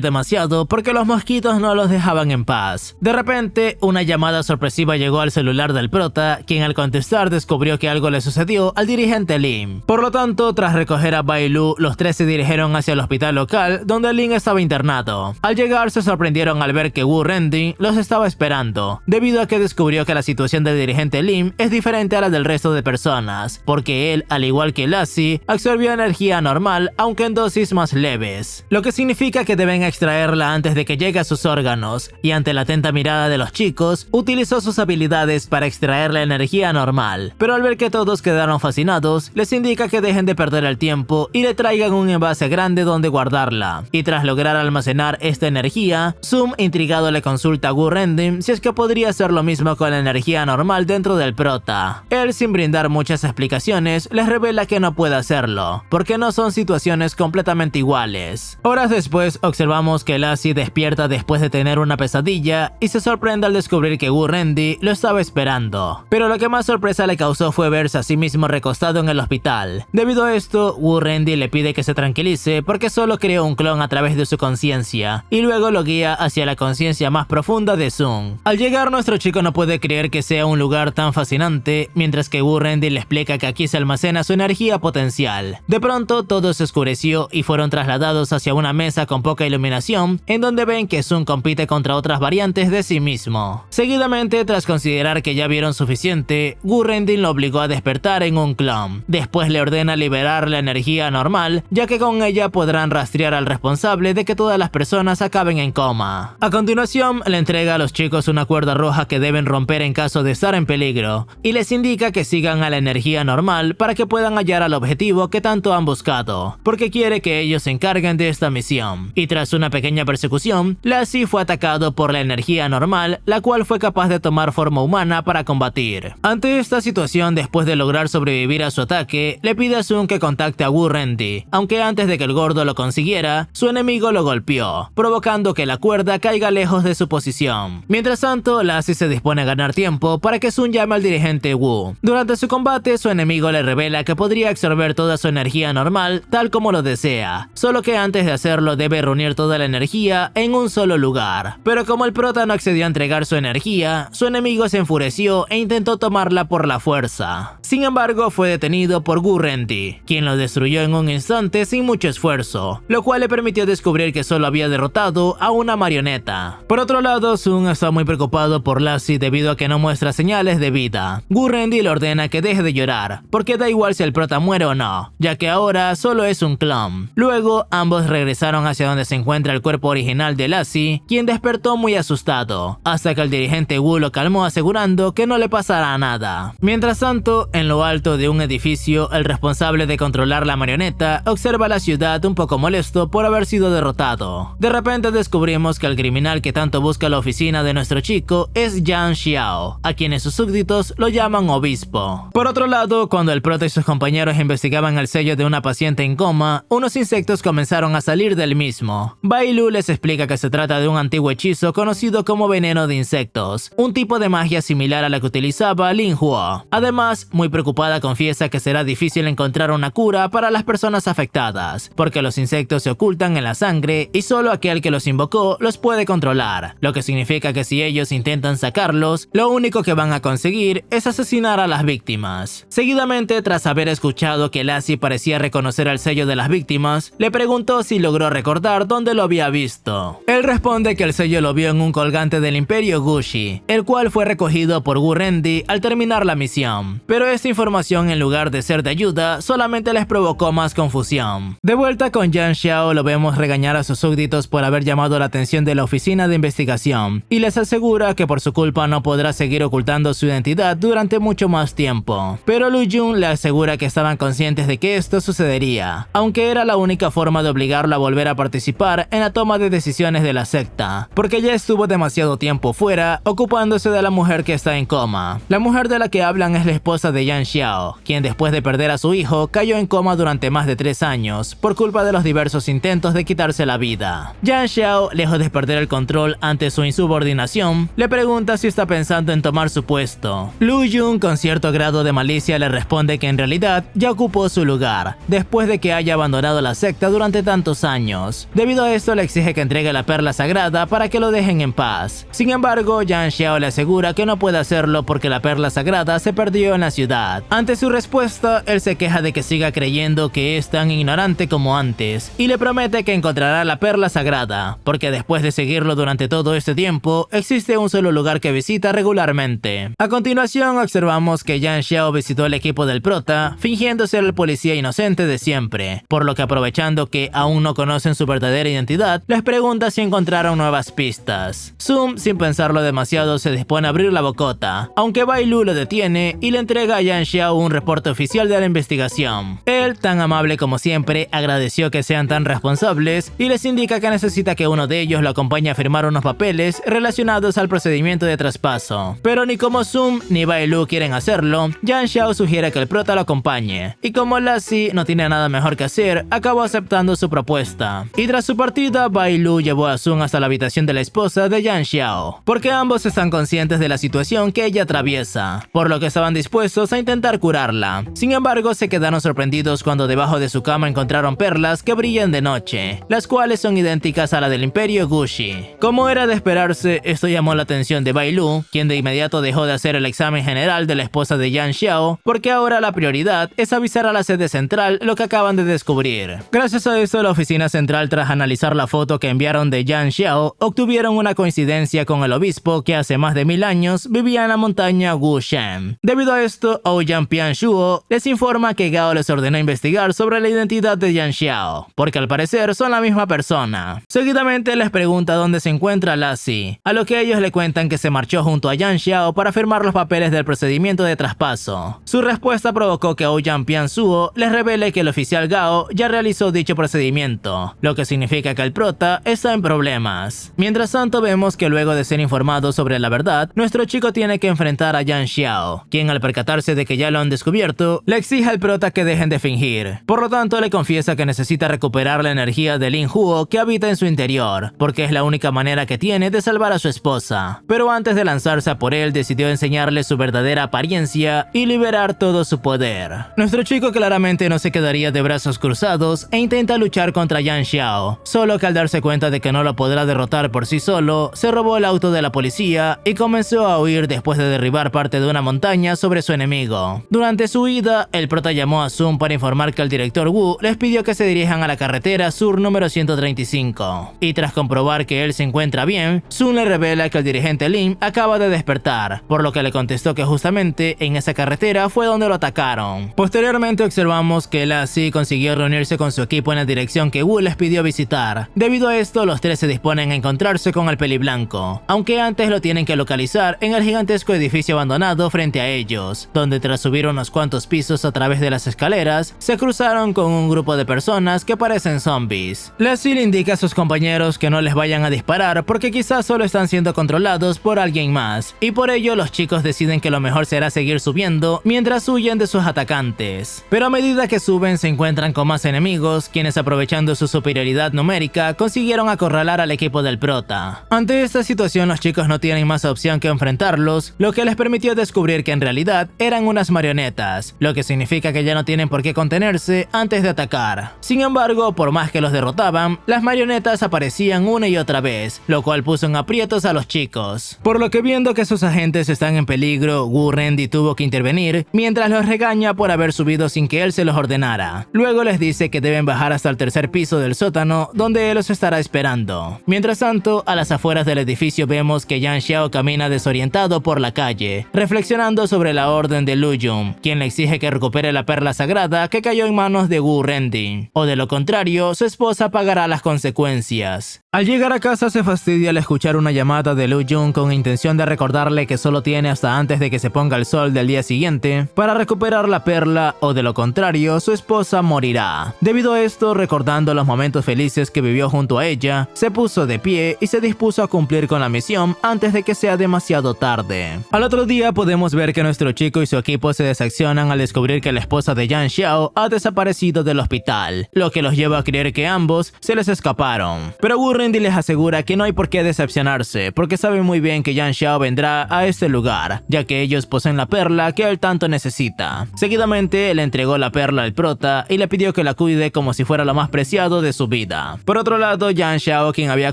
demasiado porque los mosquitos no los dejaban en paz. De repente, una llamada sorpresiva llegó al celular del prota, quien al contestar descubrió que algo le sucedió al dirigente Lin. Por lo tanto, tras recoger a Bai Lu, los tres se dirigieron hacia el hospital local donde Lin estaba internado. Al llegar, se sorprendieron al ver que Wu Rendi los estaba esperando, debido a que descubrió que la situación del dirigente Lin es diferente a la del resto de personas, porque él, al igual que Lassie, absorbió energía normal, aunque en dosis más leves, lo que significa que deben extraerla antes de que llegue a sus órganos, y ante la atenta mirada de los chicos, utilizó sus habilidades para extraer la energía normal, pero al ver que todos quedaron fascinados, les indica que dejen de perder el tiempo y le traigan un envase grande donde guardarla, y tras lograr almacenar esta energía, Sun, intrigado, le consulta a Wu Rendim si es que podría hacer lo mismo con la energía normal dentro del prota. Él, sin brindar muchas explicaciones, les revela que no puede hacerlo, porque no son situaciones completamente iguales. Horas después, observamos que Lassie despierta después de tener una pesadilla y se sorprende al descubrir que Wu Rendi lo estaba esperando. Pero lo que más sorpresa le causó fue verse a sí mismo recostado en el hospital. Debido a esto, Wu Rendi le pide que se tranquilice porque solo creó un clon a través de su conciencia y luego lo guía hacia la conciencia más profunda de Sun. Al llegar, nuestro chico no puede creer que sea un lugar tan fascinante, mientras que Wu Rendi le explica que aquí se almacena su energía potencial. De pronto, todo se oscureció y fueron trasladados hacia una mesa con poca iluminación, en donde ven que Sun compite contra otras variantes de sí mismo. Seguidamente, tras considerar que ya vieron suficiente, Wu Rendi lo obligó a despertar en un clon. Después le ordena liberar la energía normal, ya que con ella podrán rastrear al responsable de que todas las personas acaben en coma. A continuación, le entrega a los chicos una cuerda roja que deben romper en caso de estar en peligro, y les indica que sigan a la energía normal para que puedan hallar al objetivo que tanto han buscado, porque quiere que ellos se encarguen de esta misión. Y tras una pequeña persecución, Lassie fue atacado por la energía normal, la cual fue capaz de tomar forma humana para combatir. Ante esta situación, después de lograr sobrevivir a su ataque, le pide a Sun que contacte a Wu Rendi, aunque antes de que el gordo lo consiguiera, su enemigo lo golpeó, provocando que la cuerda caiga lejos de su posición. Mientras tanto, Lassie se dispone a ganar tiempo para que Sun llame al dirigente Wu. Durante su combate, su enemigo le revela que podría absorber toda su energía normal tal como lo desea, solo que antes de hacerlo debe reunir toda la energía en un solo lugar. Pero como el prota no accedió a entregar su energía, su enemigo se enfureció e intentó tomarla por la fuerza. Sin embargo, fue detenido por Wu Rendi, quien lo destruyó en un instante sin mucho esfuerzo, lo cual le permitió descubrir que solo había derrotado a una marioneta. Por otro lado, Sun está muy preocupado por Lassie debido a que no muestra señales de vida. Wu Rendi le ordena que deje de llorar, porque da igual si el prota muere o no, ya que ahora solo es un clon. Luego, ambos regresaron hacia donde se encuentra el cuerpo original de Lassie, quien despertó muy asustado, hasta que el dirigente Wu lo calmó asegurando que no le pasará nada. Mientras tanto, en lo alto de un edificio, el responsable de controlar la marioneta observa la ciudad un poco molesto por haber sido derrotado. De repente descubrimos que el criminal que tanto busca la oficina de nuestro chico es Yang Xiao, a quienes sus súbditos lo llaman obispo. Por otro lado, cuando el prota y sus compañeros investigaban el sello de una paciente en coma, unos insectos comenzaron a salir del mismo. Bai Lu les explica que se trata de un antiguo hechizo conocido como veneno de insectos, un tipo de magia similar a la que utilizaba Lin Huo. Además, muy preocupada, confiesa que será difícil encontrar una cura para las personas afectadas, porque los insectos se ocultan en la sangre y solo aquel que los invocó los puede controlar, lo que significa que si ellos intentan sacarlos, lo único que van a conseguir es asesinar a las víctimas. Seguidamente, tras haber escuchado que Lassie parecía reconocer el sello de las víctimas, le preguntó si logró recordar dónde lo había visto. Él responde que el sello lo vio en un colgante del Imperio Gushi, el cual fue recogido por Wu Rendi al terminar la misión. Pero esta información, en lugar de ser de ayuda, solamente les provocó más confusión. De vuelta con Yan Xiao, lo vemos regañar a sus súbditos por haber llamado la atención de la oficina de investigación, y les asegura que por su culpa no podrá seguir ocultando su identidad durante mucho más tiempo. Pero Lu Jun le asegura que estaban conscientes de que esto sucedería, aunque era la única forma de obligarlo a volver a participar en la toma de decisiones de la secta, porque ya estuvo demasiado tiempo fuera ocupándose de la mujer que está en coma. La mujer de la que hablan es la esposa de Yan Xiao, quien después de perder a su hijo cayó en coma durante más de 3 años por culpa de los diversos intentos de quitarse la vida. Yan Xiao, lejos de perder el control ante su insubordinación, le pregunta si está pensando en tomar su puesto. Lu Jun, con cierto grado de malicia, le responde que en realidad ya ocupó su lugar, después de que haya abandonado la secta durante tantos años. Debido a esto, le exige que entregue la perla sagrada para que lo dejen en paz. Sin embargo, Yan Xiao le asegura que no puede hacerlo porque la perla sagrada se perdió en la ciudad. Ante su respuesta, él se queja de que siga creyendo que es tan ignorante como antes, y le promete que encontrará la perla sagrada, porque después de seguirlo durante todo este tiempo, existe un solo lugar que visita regularmente. A continuación, observamos que Yan Xiao visitó el equipo del prota, fingiendo ser el policía inocente de siempre, por lo que, aprovechando que aún no conocen su verdadera identidad, les pregunta si encontraron nuevas pistas. Zoom, sin pensarlo demasiado, se dispone a abrir la bocota, aunque Bai Lu lo detiene y le entrega a Yan Xiao un reporte oficial de la investigación. Él, tan amable como siempre, agradeció que sean tan responsables y les indica que necesita que uno de ellos lo acompañe a firmar unos papeles relacionados al procedimiento de traspaso. Pero ni como Zoom ni Bai Lu quieren hacerlo, Yan Xiao sugiere que el prota lo acompañe, y como Lassie no tiene nada mejor que hacer, acabó aceptando su propuesta. Y tras su partida, Bai Lu llevó a Zoom hasta la habitación de la esposa de Yan Xiao, porque ambos están conscientes de la situación que ella atraviesa, por lo que estaban dispuestos a intentar curarla. Sin embargo, se quedaron sorprendidos cuando debajo de su cama encontraron perlas que brillan de noche, las cuales son idénticas a la del Imperio Gushi. Como era de esperarse, esto llamó la atención de Bai Lu, quien de inmediato dejó de hacer el examen general de la esposa de Yan Xiao, porque ahora la prioridad es avisar a la sede central lo que acaban de descubrir. Gracias a eso, la oficina central, tras analizar la foto que enviaron de Yan Xiao, obtuvieron una coincidencia con el obispo que hace más de 1000 años vivía en la montaña Wushen. Debido a esto, Ouyang Pianshuo les informa que Gao les ordenó investigar sobre la identidad de Yan Xiao, porque al parecer son la misma persona. Seguidamente les pregunta dónde se encuentra Lassie, a lo que ellos le cuentan que se marchó junto a Yan Xiao para firmar los papeles del procedimiento de traspaso. Su respuesta provocó que Ouyang Pianshuo les revele que el oficial Gao ya realizó dicho procedimiento, lo que significa que el prota está en problemas. Mientras tanto, vemos que luego de ser informado sobre la verdad, nuestro chico tiene que enfrentar a Yan Xiao, quien, al percatarse de que ya lo han descubierto, le exige al prota que dejen de fingir. Por lo tanto, le confiesa que necesita recuperar la energía de Lin Huo que habita en su interior, porque es la única manera que tiene de salvar a su esposa. Pero antes de lanzarse a por él, decidió enseñarle su verdadera apariencia y liberar todo su poder. Nuestro chico claramente no se quedaría de brazos cruzados e intenta luchar contra Yan Xiao, solo que al darse cuenta de que no lo podrá derrotar por sí solo, se robó el auto de la policía y comenzó a huir después de derribar parte de una montaña sobre su enemigo. Durante su huida, el prota llamó a Zoom para informar que el director Wu les pidió que se dirijan a la carretera sur número 135. Y tras comprobar que él se encuentra bien, Zoom le revela que el dirigente Lin acaba de despertar, por lo que le contestó que justamente en esa carretera fue donde lo atacaron. Posteriormente observamos que Lassie consiguió reunirse con su equipo en la dirección que Wu les pidió visitar. Debido a esto, los tres se disponen a encontrarse con el peliblanco, aunque antes lo tienen que localizar en el gigantesco edificio abandonado frente a ellos, donde tras subir unos cuantos pisos a través de las escaleras, se cruzaron con un grupo de personas que parecen zombies. Lassie le indica a sus compañeros que no les vayan a disparar porque quizás solo están siendo controlados por alguien más, y por ello los chicos deciden que lo mejor será seguir subiendo mientras huyen de sus atacantes. Pero a medida que suben se encuentran con más enemigos, quienes aprovechando su superioridad numérica consiguieron acorralar al equipo del prota. Ante esta situación los chicos no tienen más opción que enfrentarlos, lo que les permitió descubrir que en realidad eran unas marionetas, lo que significa que ya no tienen por qué contenerse antes de atacar. Sin embargo, por más que los derrotaban, las marionetas aparecían una y otra vez, lo cual puso en aprietos a los chicos. Por lo que viendo que sus agentes están en peligro, Wu Rendy tuvo que intervenir, mientras los regaña por haber subido sin que él se los ordenara. Luego les dice que deben bajar hasta el tercer piso del sótano, donde él los estará esperando. Mientras tanto, a las afueras del edificio vemos que Yang Xiao camina desorientado por la calle, reflexionando sobre la orden de Lu Yun, quien le exige que recupere la perla sagrada que cayó en manos de Wu Rendy, o de lo contrario, su esposa pagará las consecuencias. Al llegar a casa se fastidia al escuchar una llamada de Lu Yun con intención de recordarle que solo tiene hasta antes de que se ponga el sol del día siguiente para recuperar la perla, o de lo contrario su esposa morirá. Debido a esto, recordando los momentos felices que vivió junto a ella, se puso de pie y se dispuso a cumplir con la misión antes de que sea demasiado tarde. Al otro día podemos ver que nuestro chico y su equipo se desaccionan al descubrir que la esposa de Yang Xiao ha desaparecido del hospital, lo que los lleva a creer que ambos se les escaparon. Pero Wu Rendy les asegura que no hay por qué decepcionarse, porque sabe muy bien que Yang Xiao vendrá a este lugar, ya que ellos poseen la perla que él tanto necesita. Seguidamente, le entregó la perla al prota y le pidió que la cuide como si fuera lo más preciado de su vida. Por otro lado, Yang Xiao, quien había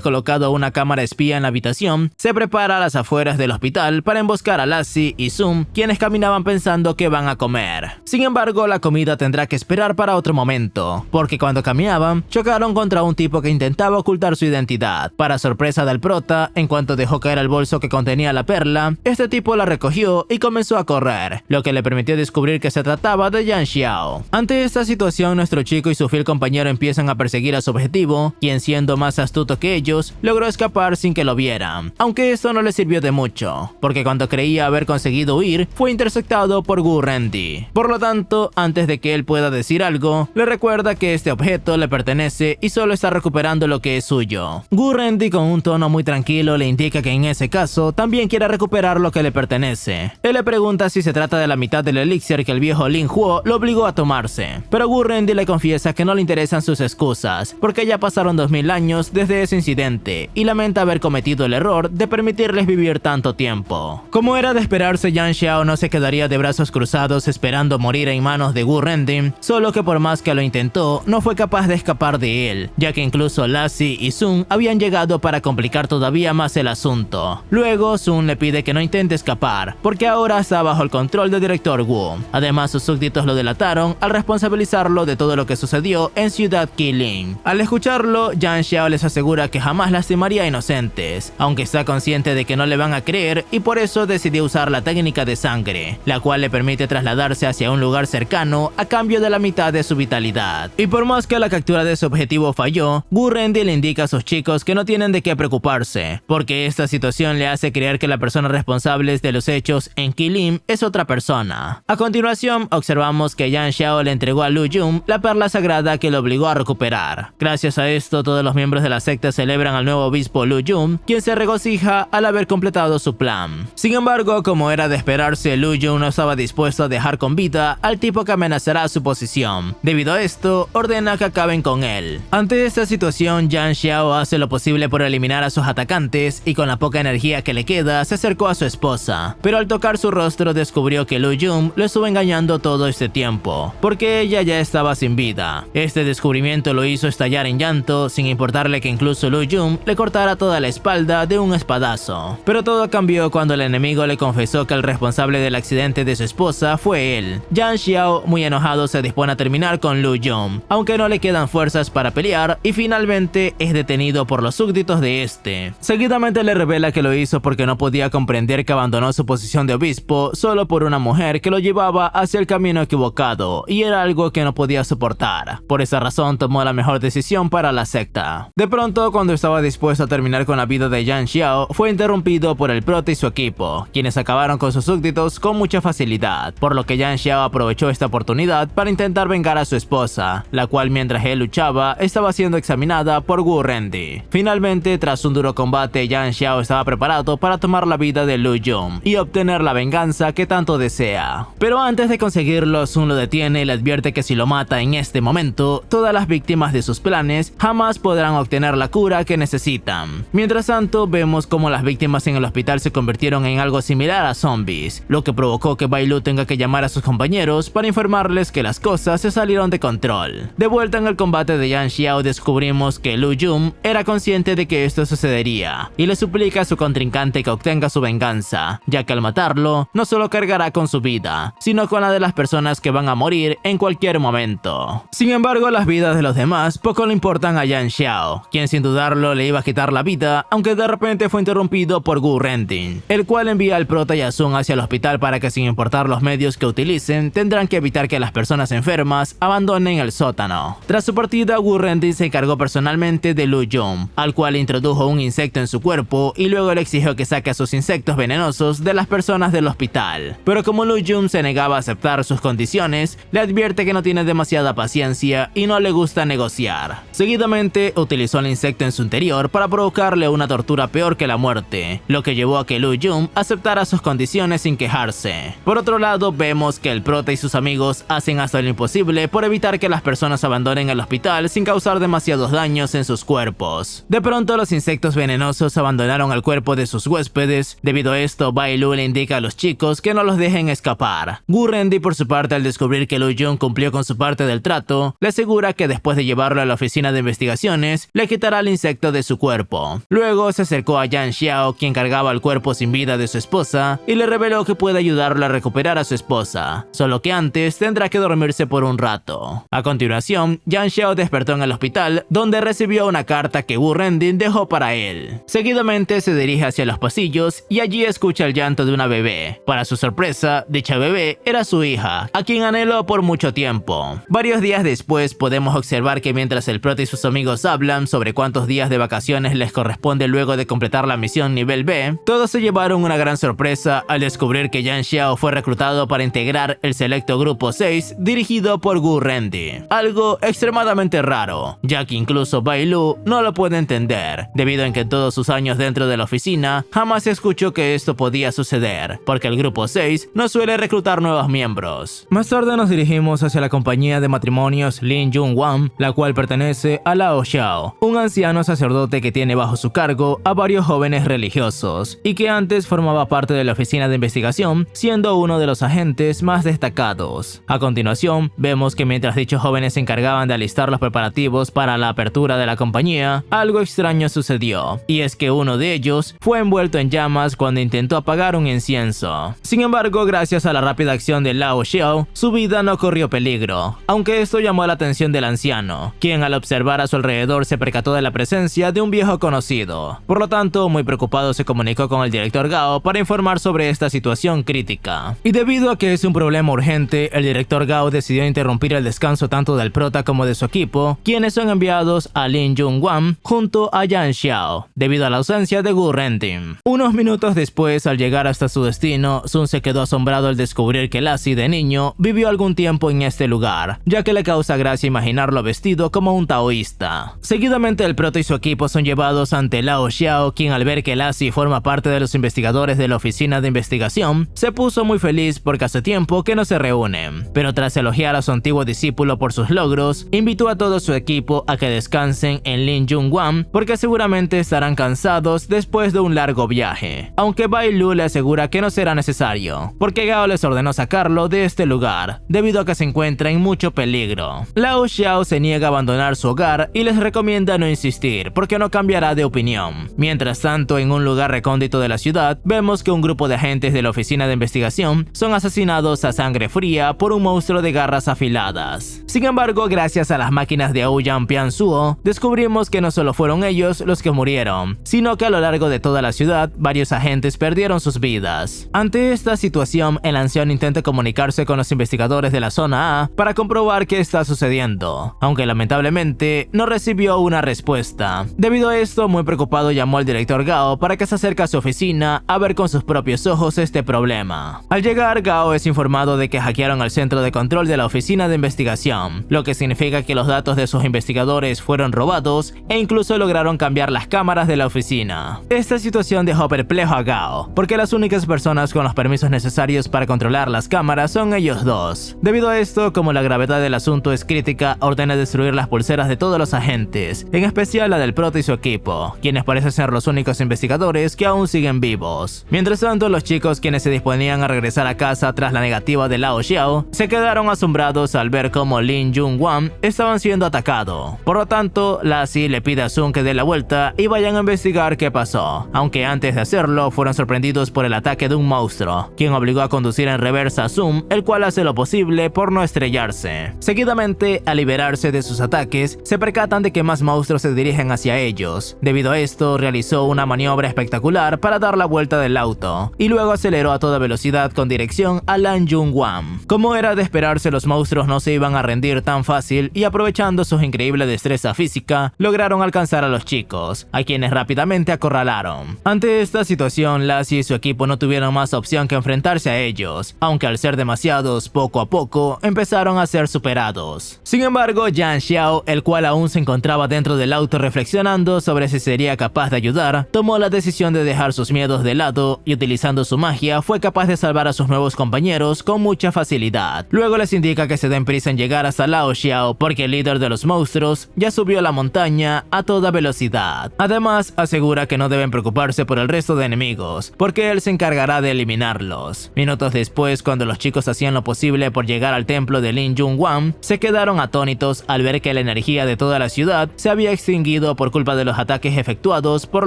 colocado una cámara espía en la habitación, se prepara a las afueras del hospital para emboscar a Lassie y Zoom, quienes caminaban pensando que van a comer. Sin embargo, la comida tendrá que esperar para otro momento, porque cuando caminaban, chocaron contra un tipo que intentaba ocultar su identidad. Para sorpresa del prota, en cuanto dejó caer el bolso que contenía la perla, este tipo la recogió y comenzó a correr, lo que le permitió descubrir que se trataba de Yang Xiao. Ante esta situación, nuestro chico y su fiel compañero empiezan a perseguir a su objetivo, quien siendo más astuto que ellos, logró escapar sin que lo vieran. Aunque esto no le sirvió de mucho, porque cuando creía haber conseguido huir, fue interceptado por Wu Rendy. Por lo tanto, antes de que él pueda decir algo, le recuerda que este objeto le pertenece y solo está recuperando lo que es suyo. Wu Rendy, con un tono muy tranquilo, le indica que en ese caso también quiere recuperar lo que le pertenece. Él le pregunta si se trata de la mitad del elixir que el viejo Lin Huo lo obligó a tomarse, pero Wu Rendy le confiesa que no le interesan sus excusas, porque ya pasaron 2000 años desde ese incidente y lamenta haber cometido el error de permitirles vivir tanto tiempo. Como era de esperarse, Yang Xiao no se quedaría de brazos cruzados esperando morir en manos de Wu Rendy, solo que por más que lo intentó, no fue capaz de escapar de él, ya que incluso Lassie y Sun habían llegado para complicar todavía más el asunto. Luego, Sun le pide que no intente escapar, porque ahora está bajo el control del director Wu. Además, sus súbditos lo delataron al responsabilizarlo de todo lo que sucedió en Ciudad Qilin. Al escucharlo, Yang Xiao les asegura que jamás lastimaría a inocentes, aunque está consciente de que no le van a creer y por eso decidió usar la técnica de sangre, la cual le permite trasladarse hacia un lugar cercano a cambio de la mitad de su vitalidad. Y por más que la captura de su objetivo falló, Wu Rendy le indica a sus chicos que no tienen de qué preocuparse, porque esta situación le hace creer que la persona responsable de los hechos en Qilin es otra persona. A continuación, observamos que Yang Xiao le entregó a Lu Yun la perla sagrada que lo obligó a recuperar. Gracias a esto, todos los miembros de la secta celebran al nuevo obispo Lu Yun, quien se regocija al haber completado su plan. Sin embargo, como era de esperarse, Lu Yun no estaba dispuesto a dejar con vida al tipo que amenazará su posición. Debido a esto, ordena que acaben con él. Ante esta situación, Yang Xiao hace lo posible por eliminar a sus atacantes y con la poca energía que le queda, se acercó a su esposa. Pero al tocar su rostro descubrió que Lu Yun lo estuvo engañando todo este tiempo, porque ella ya estaba sin vida. Este descubrimiento lo hizo estallar en llanto, sin importarle que incluso Lu Yun le cortara toda la espalda de un espadazo. Pero todo cambió cuando el enemigo le confesó que el responsable del accidente de su esposa fue él. Yang Xiao, muy enojado, se dispone a terminar con Lu Yun, aunque no le quedan fuerzas para pelear, y finalmente es detenido por los súbditos de este. Seguidamente le revela que lo hizo porque no podía comprender que abandonó su posición de obispo solo por una mujer que lo llevaba hacia el camino equivocado, y era algo que no podía soportar. Por esa razón tomó la mejor decisión para la secta. De pronto, cuando estaba dispuesto a terminar con la vida de Yang Xiao, fue interrumpido por el prota y su equipo, quienes acabaron con sus súbditos con mucha facilidad, por lo que Yang Xiao aprovechó esta oportunidad para intentar vengar a su esposa, la cual mientras él luchaba estaba siendo examinada por Wu Rendy. Randy. Finalmente, tras un duro combate, Yang Xiao estaba preparado para tomar la vida de Lu Jun y obtener la venganza que tanto desea. Pero antes de conseguirlo, Sun lo detiene y le advierte que si lo mata en este momento, todas las víctimas de sus planes jamás podrán obtener la cura que necesitan. Mientras tanto, vemos como las víctimas en el hospital se convirtieron en algo similar a zombies, lo que provocó que Bai Lu tenga que llamar a sus compañeros para informarles que las cosas se salieron de control. De vuelta en el combate de Yang Xiao, descubrimos que Lu Jun era consciente de que esto sucedería y le suplica a su contrincante que obtenga su venganza, ya que al matarlo no solo cargará con su vida, sino con la de las personas que van a morir en cualquier momento. Sin embargo, las vidas de los demás poco le importan a Yang Xiao, quien sin dudarlo le iba a quitar la vida, aunque de repente fue interrumpido por Gu Renting, el cual envía al prota y a Sun hacia el hospital para que, sin importar los medios que utilicen, tendrán que evitar que las personas enfermas abandonen el sótano. Tras su partida, Gu Renting se encargó personalmente de Lu Jun, al cual introdujo un insecto en su cuerpo y luego le exigió que saque a sus insectos venenosos de las personas del hospital. Pero como Lu Jun se negaba a aceptar sus condiciones, le advierte que no tiene demasiada paciencia y no le gusta negociar. Seguidamente, utilizó el insecto en su interior para provocarle una tortura peor que la muerte, lo que llevó a que Lu Jun aceptara sus condiciones sin quejarse. Por otro lado, vemos que el prota y sus amigos hacen hasta lo imposible por evitar que las personas abandonen el hospital sin causar demasiados daños en sus cuerpos. De pronto, los insectos venenosos abandonaron el cuerpo de sus huéspedes. Debido a esto, Bai Lu le indica a los chicos que no los dejen escapar. Gu Rendy, por su parte, al descubrir que Lu Jun cumplió con su parte del trato, le asegura que después de llevarlo a la oficina de investigaciones, le quitará el insecto de su cuerpo. Luego se acercó a Yang Xiao, quien cargaba el cuerpo sin vida de su esposa, y le reveló que puede ayudarlo a recuperar a su esposa, solo que antes tendrá que dormirse por un rato. A continuación, Yang Xiao despertó en el hospital, donde recibió una carta que Gu Rendy dejó para él. Seguidamente se dirige hacia los pasillos y allí escucha el llanto de una bebé. Para su sorpresa, dicha bebé era su hija, a quien anheló por mucho tiempo. Varios días después, podemos observar que mientras el prota y sus amigos hablan sobre cuántos días de vacaciones les corresponde luego de completar la misión nivel B, todos se llevaron una gran sorpresa al descubrir que Yang Xiao fue reclutado para integrar el selecto grupo 6 dirigido por Gu Rendy. Algo extremadamente raro, ya que incluso Bai Lu no lo puede entender, debido a que en todos sus años dentro de la oficina jamás se escuchó que esto podía suceder, porque el grupo 6 no suele reclutar nuevos miembros. Más tarde nos dirigimos hacia la compañía de matrimonios Lin Jun Wan, la cual pertenece a Lao Xiao, un anciano sacerdote que tiene bajo su cargo a varios jóvenes religiosos y que antes formaba parte de la oficina de investigación, siendo uno de los agentes más destacados. A continuación, vemos que mientras dichos jóvenes se encargaban de alistar los preparativos para la apertura de la compañía, algo extraño sucedió, y es que uno de ellos fue envuelto en llamas cuando intentó apagar un incienso. Sin embargo, gracias a la rápida acción de Lao Xiao, su vida no corrió peligro, aunque esto llamó la atención del anciano, quien al observar a su alrededor se percató de la presencia de un viejo conocido. Por lo tanto, muy preocupado, se comunicó con el director Gao para informar sobre esta situación crítica. Y debido a que es un problema urgente, el director Gao decidió interrumpir el descanso tanto del prota como de su equipo, quienes son enviados a Lin Jun Wan junto a Yang Xiao, debido a la ausencia de Gu Renting. Unos minutos después, al llegar hasta su destino, Sun se quedó asombrado al descubrir que Lassie, de niño, vivió algún tiempo en este lugar, ya que le causa gracia imaginarlo vestido como un taoísta. Seguidamente, el prota y su equipo son llevados ante Lao Xiao, quien al ver que Lassie forma parte de los investigadores de la oficina de investigación, se puso muy feliz porque hace tiempo que no se reúnen. Pero tras elogiar a su antiguo discípulo por sus logros, invitó a todo su equipo a que descansen en Lin Jun Wan porque seguramente estarán cansados después de un largo viaje. Aunque Bai Lu le asegura que no será necesario, porque Gao les ordenó sacarlo de este lugar, debido a que se encuentra en mucho peligro. Lao Xiao se niega a abandonar su hogar y les recomienda no insistir, porque no cambiará de opinión. Mientras tanto, en un lugar recóndito de la ciudad, vemos que un grupo de agentes de la oficina de investigación son asesinados a sangre fría por un monstruo de garras afiladas. Sin embargo, gracias a las máquinas de Ouyang Piansuo, descubrimos que no solo fueron ellos los que murieron, sino que a lo largo de toda la ciudad, varios agentes perdieron sus vidas. Ante esta situación, el anciano intenta comunicarse con los investigadores de la zona A para comprobar qué está sucediendo, aunque lamentablemente no recibió una respuesta. Debido a esto, muy preocupado, llamó al director Gao para que se acerque a su oficina a ver con sus propios ojos este problema. Al llegar, Gao es informado de que hackearon el centro de control de la oficina de investigación, lo que significa que los datos de sus investigadores fueron robados e incluso lograron cambiar las cámaras de la oficina. Esta situación dejó perplejo a Gao, porque las únicas personas con los permisos necesarios para controlar las cámaras son ellos dos. Debido a esto, como la gravedad del asunto es crítica, ordena destruir las pulseras de todos los agentes, en especial la del prota y su equipo, quienes parecen ser los únicos investigadores que aún siguen vivos. Mientras tanto, los chicos, quienes se disponían a regresar a casa tras la negativa de Lao Xiao, se quedaron asombrados al ver cómo Lin Jun-Wan estaban siendo atacado. Por lo tanto, Lassie le pide a Sun que dé la vuelta y vayan a investigar qué pasó, aunque antes de hacerlo fueron sorprendidos por el ataque de un monstruo, quien obligó a conducir en reversa a Sun, el cual hace lo posible por no estrellarse. Seguidamente, al liberarse de sus ataques, se percatan de que más monstruos se dirigen hacia ellos. Debido a esto, realizó una maniobra espectacular para dar la vuelta del auto, y luego aceleró a toda velocidad con dirección a Lan Jun-Wan. Como era de esperarse, los monstruos no se iban a rendir tan fácil y, aprovechando su increíble destreza física, lograron alcanzar a los chicos, a quienes rápidamente acorralaron. Ante esta situación, Lassie y su equipo no tuvieron más opción que enfrentarse a ellos, aunque al ser demasiados, poco a poco empezaron a ser superados. Sin embargo, Yang Xiao, el cual aún se encontraba dentro del auto reflexionando sobre si sería capaz de ayudar, tomó la decisión de dejar sus miedos de lado y, utilizando su magia, fue capaz de salvar a sus nuevos compañeros con mucha facilidad. Luego les indica que se den prisa en llegar hasta Lao Xiao porque el líder de los monstruos ya subió la montaña a toda velocidad. Además, asegura que no deben preocuparse por el resto de enemigos, porque él se encargará de eliminarlos. Minutos después, cuando los chicos hacían lo posible por llegar al templo de Lin Jun-Wan, se quedaron atónitos al ver que la energía de toda la ciudad se había extinguido por culpa de los ataques efectuados por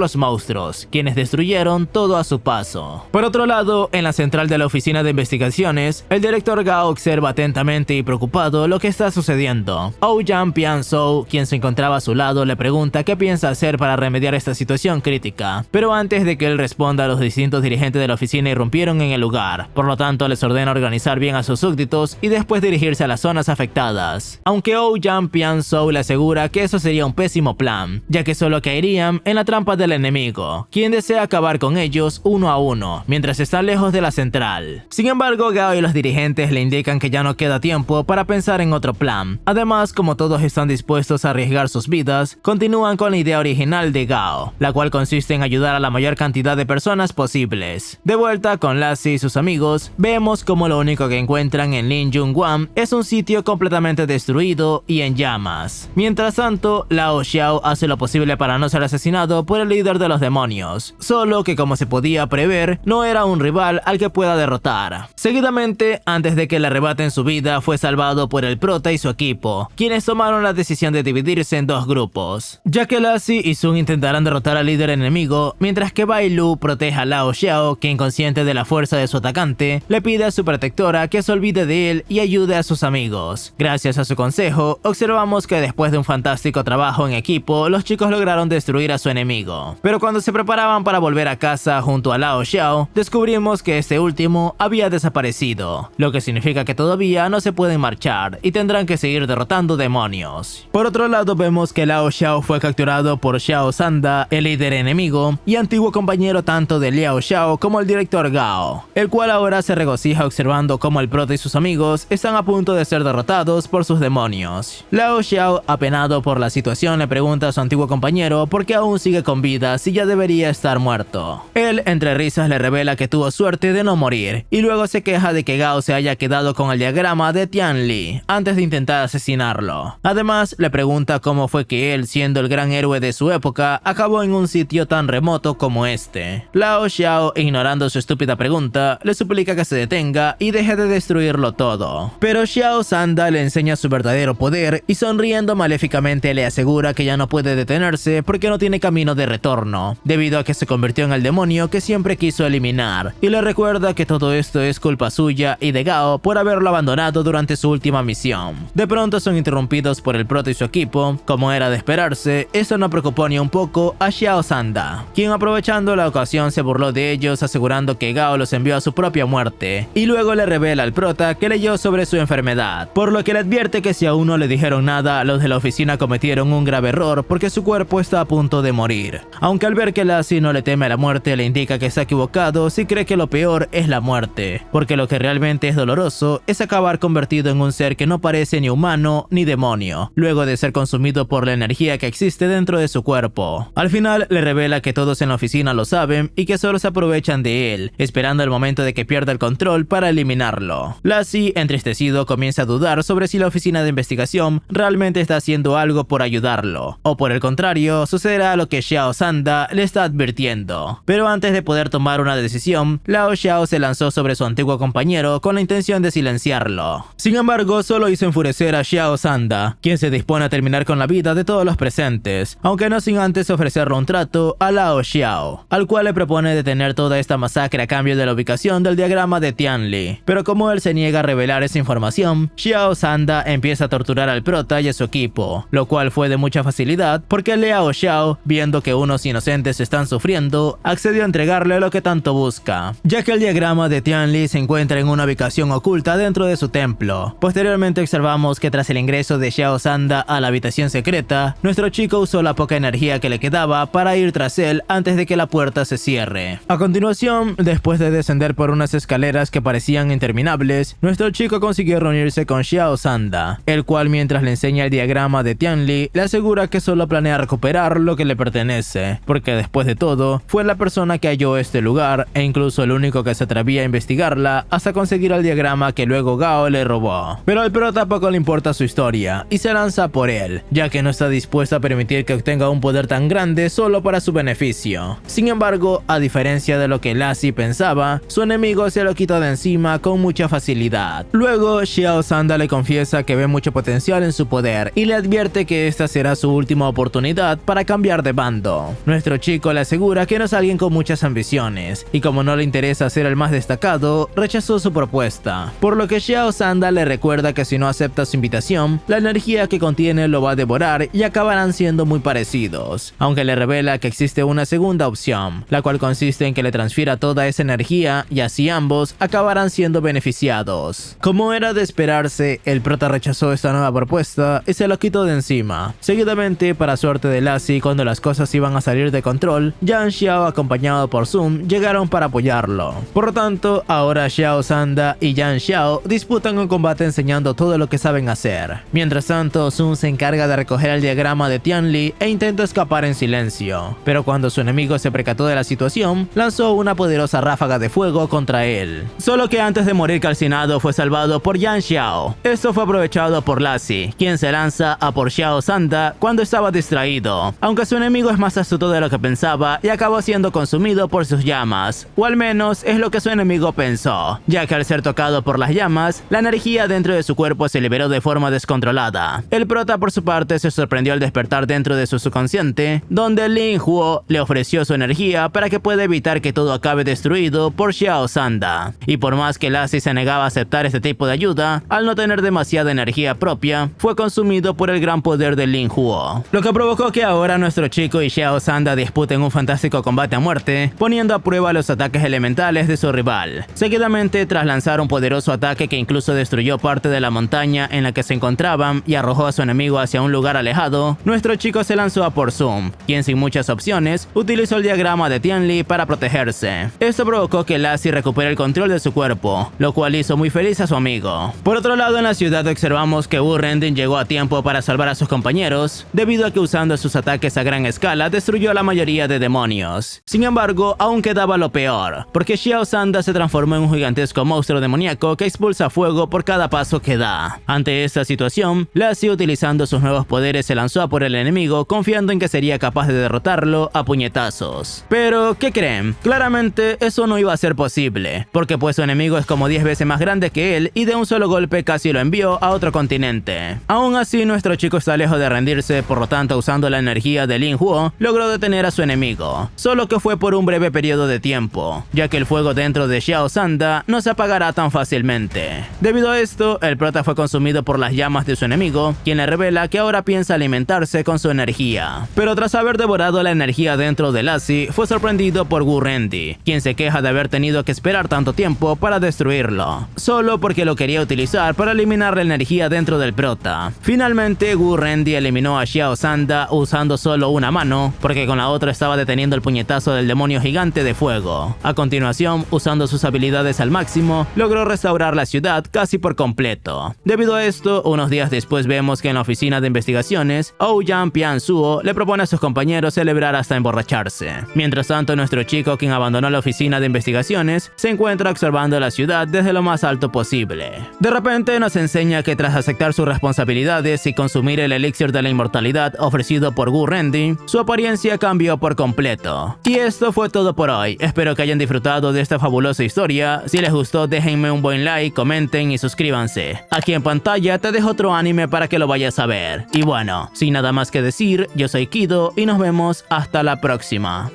los monstruos, quienes destruyeron todo a su paso. Por otro lado, en la central de la oficina de investigaciones, el director Gao observa atentamente y preocupado lo que está sucediendo. Ouyang Pian-Zhou, quien se encontraba a su lado, le pregunta qué piensa hacer para remediar esta situación crítica, pero antes de que él responda, los distintos dirigentes de la oficina irrumpieron en el lugar. Por lo tanto, les ordena organizar bien a sus súbditos y después dirigirse a las zonas afectadas. Aunque Ouyang Pian-Zhou le asegura que eso sería un pésimo plan, ya que solo caerían en la trampa del enemigo, quien desea acabar con ellos uno a uno, mientras están lejos de la central. Sin embargo, Gao y los dirigentes le indican que ya no queda tiempo para pensar en otro plan. Además, como todos están dispuestos a arriesgar sus vidas, continúan con la idea original de Gao, la cual consiste en ayudar a la mayor cantidad de personas posibles. De vuelta con Lassie y sus amigos, vemos como lo único que encuentran en Lin Jun-Wan es un sitio completamente destruido y en llamas. Mientras tanto, Lao Xiao hace lo posible para no ser asesinado por el líder de los demonios, solo que, como se podía prever, no era un rival al que pueda derrotar. Seguidamente, antes de que le arrebaten su vida, fue salvado por el prota y su equipo, quienes tomaron la decisión de dividirse en dos grupos, ya que Lassie y Sun intentarán derrotar al líder enemigo, mientras que Bai Lu protege a Lao Xiao, que, inconsciente de la fuerza de su atacante, le pide a su protectora que se olvide de él y ayude a sus amigos. Gracias a su consejo, observamos que después de un fantástico trabajo en equipo, los chicos lograron destruir a su enemigo. Pero cuando se preparaban para volver a casa junto a Lao Xiao, descubrimos que este último había desaparecido, lo que significa que todavía no se pueden marchar y tendrán que seguir derrotando demonios. Por otro lado, vemos que Lao Xiao fue capturado por Xiao Sanda, el líder enemigo y antiguo compañero tanto de Liao Xiao como el director Gao, el cual ahora se regocija observando cómo el prota y sus amigos están a punto de ser derrotados por sus demonios. Lao Xiao, apenado por la situación, le pregunta a su antiguo compañero por qué aún sigue con vida si ya debería estar muerto. Él, entre risas, le revela que tuvo suerte de no morir, y luego se queja de que Gao se haya quedado con el diagrama de Tian Li antes de intentar asesinarlo. Además, le pregunta cómo fue que él, siendo el gran héroe de su época, acabó en un sitio tan remoto como este. Lao Xiao, ignorando su estúpida pregunta, le suplica que se detenga y deje de destruirlo todo. Pero Xiao Sanda le enseña su verdadero poder y, sonriendo maléficamente, le asegura que ya no puede detenerse porque no tiene camino de retorno, debido a que se convirtió en el demonio que siempre quiso eliminar, y le recuerda que todo esto es culpa suya y de Gao por haberlo abandonado durante su última misión. De pronto son interrumpidos por el prota y su equipo. Como era de esperarse, esto no preocupó ni un poco a Xiao Sanda, quien, aprovechando la ocasión, se burló de ellos asegurando que Gao los envió a su propia muerte, y luego le revela al prota que leyó sobre su enfermedad, por lo que le advierte que si aún no le dijeron nada, los de la oficina cometieron un grave error porque su cuerpo está a punto de morir. Aunque al ver que Lassie no le teme a la muerte, le indica que está equivocado si cree que lo peor es la muerte, porque lo que realmente es doloroso es acabar convertido en un ser que no parece ni humano ni demonio, luego de ser consumido por la energía energía que existe dentro de su cuerpo. Al final le revela que todos en la oficina lo saben y que solo se aprovechan de él, esperando el momento de que pierda el control para eliminarlo. Lassie, entristecido, comienza a dudar sobre si la oficina de investigación realmente está haciendo algo por ayudarlo, o por el contrario, sucederá lo que Xiao Sanda le está advirtiendo. Pero antes de poder tomar una decisión, Lao Xiao se lanzó sobre su antiguo compañero con la intención de silenciarlo. Sin embargo, solo hizo enfurecer a Xiao Sanda, quien se dispone a terminar con la vida de todos los presentes, aunque no sin antes ofrecerle un trato a Lao Xiao, al cual le propone detener toda esta masacre a cambio de la ubicación del diagrama de Tianli. Pero como él se niega a revelar esa información, Xiao Sanda empieza a torturar al prota y a su equipo, lo cual fue de mucha facilidad porque Lao Xiao, viendo que unos inocentes están sufriendo, accedió a entregarle lo que tanto busca, ya que el diagrama de Tianli se encuentra en una ubicación oculta dentro de su templo. Posteriormente observamos que tras el ingreso de Xiao Sanda a la habitación secreta, nuestro chico usó la poca energía que le quedaba para ir tras él antes de que la puerta se cierre. A continuación, después de descender por unas escaleras que parecían interminables, nuestro chico consiguió reunirse con Xiao Sanda, el cual mientras le enseña el diagrama de Tianli, le asegura que solo planea recuperar lo que le pertenece, porque después de todo, fue la persona que halló este lugar e incluso el único que se atrevía a investigarla hasta conseguir el diagrama que luego Gao le robó. Pero al prota poco le importa su historia y se lanza por él, ya que no está dispuesto a permitir que obtenga un poder tan grande solo para su beneficio. Sin embargo, a diferencia de lo que Lassie pensaba, su enemigo se lo quitó de encima con mucha facilidad. Luego, Xiao Sanda le confiesa que ve mucho potencial en su poder y le advierte que esta será su última oportunidad para cambiar de bando. Nuestro chico le asegura que no es alguien con muchas ambiciones y como no le interesa ser el más destacado, rechazó su propuesta, por lo que Xiao Sanda le recuerda que si no acepta su invitación, la energía que contiene lo va a devorar y acabarán siendo muy parecidos, aunque le revela que existe una segunda opción, la cual consiste en que le transfiera toda esa energía y así ambos acabarán siendo beneficiados. Como era de esperarse, el prota rechazó esta nueva propuesta y se lo quitó de encima. Seguidamente, para suerte de Lassie, cuando las cosas iban a salir de control, Yang Xiao acompañado por Sun llegaron para apoyarlo. Por lo tanto, ahora Xiao Sanda y Yang Xiao disputan un combate enseñando todo lo que saben hacer. Mientras tanto, Sun se encarga de recoger el diagrama de Tianli e intenta escapar en silencio, pero cuando su enemigo se percató de la situación, lanzó una poderosa ráfaga de fuego contra él. Solo que antes de morir calcinado fue salvado por Yang Xiao. Esto fue aprovechado por Lassie, quien se lanza a por Xiao Sanda cuando estaba distraído, aunque su enemigo es más astuto de lo que pensaba y acabó siendo consumido por sus llamas, o al menos es lo que su enemigo pensó, ya que al ser tocado por las llamas, la energía dentro de su cuerpo se liberó de forma descontrolada. El prota por su parte se sorprendió al despertar dentro de su subconsciente, donde Lin Huo le ofreció su energía para que pueda evitar que todo acabe destruido por Xiao Sanda. Y por más que Lassie se negaba a aceptar este tipo de ayuda, al no tener demasiada energía propia, fue consumido por el gran poder de Lin Huo, lo que provocó que ahora nuestro chico y Xiao Sanda disputen un fantástico combate a muerte, poniendo a prueba los ataques elementales de su rival. Seguidamente, tras lanzar un poderoso ataque que incluso destruyó parte de la montaña en la que se encontraban y arrojó a su enemigo hacia un lugar alejado, nuestro chico se lanzó a por Sun, quien sin muchas opciones utilizó el diagrama de Tianli para protegerse. Esto provocó que Lassie recupere el control de su cuerpo, lo cual hizo muy feliz a su amigo. Por otro lado, en la ciudad observamos que Wu Rending llegó a tiempo para salvar a sus compañeros, debido a que usando sus ataques a gran escala destruyó a la mayoría de demonios. Sin embargo, aún quedaba lo peor, porque Xiao Sanda se transformó en un gigantesco monstruo demoníaco que expulsa fuego por cada paso que da. Ante esta situación, Lassie, utilizando sus nuevos poderes, se lanzó a por el enemigo, confiando en que sería capaz de derrotarlo a puñetazos. Pero, ¿qué creen? Claramente eso no iba a ser posible, porque pues su enemigo es como 10 veces más grande que él y de un solo golpe casi lo envió a otro continente. Aún así, nuestro chico está lejos de rendirse, por lo tanto, usando la energía de Lin Huo, logró detener a su enemigo, solo que fue por un breve periodo de tiempo, ya que el fuego dentro de Xiao Sanda no se apagará tan fácilmente. Debido a esto, el prota fue consumido por las llamas de su enemigo, quien le revela que ahora piensa alimentarse con su energía. Pero tras haber devorado la energía dentro de Lassie, fue sorprendido por Wu Rendi, quien se queja de haber tenido que esperar tanto tiempo para destruirlo, solo porque lo quería utilizar para eliminar la energía dentro del prota. Finalmente, Wu Rendi eliminó a Xiao Sanda usando solo una mano, porque con la otra estaba deteniendo el puñetazo del demonio gigante de fuego. A continuación, usando sus habilidades al máximo, logró restaurar la ciudad casi por completo. Debido a esto, unos días después vemos que en la oficina de investigaciones investigaciones, Ouyan Pian-suo le propone a sus compañeros celebrar hasta emborracharse. Mientras tanto, nuestro chico, quien abandonó la oficina de investigaciones, se encuentra observando la ciudad desde lo más alto posible. De repente nos enseña que tras aceptar sus responsabilidades y consumir el elixir de la inmortalidad ofrecido por Gu Rendi, su apariencia cambió por completo. Y esto fue todo por hoy. Espero que hayan disfrutado de esta fabulosa historia. Si les gustó, déjenme un buen like, comenten y suscríbanse. Aquí en pantalla te dejo otro anime para que lo vayas a ver. Y bueno, sin nada más que decir, yo soy Kido y nos vemos hasta la próxima.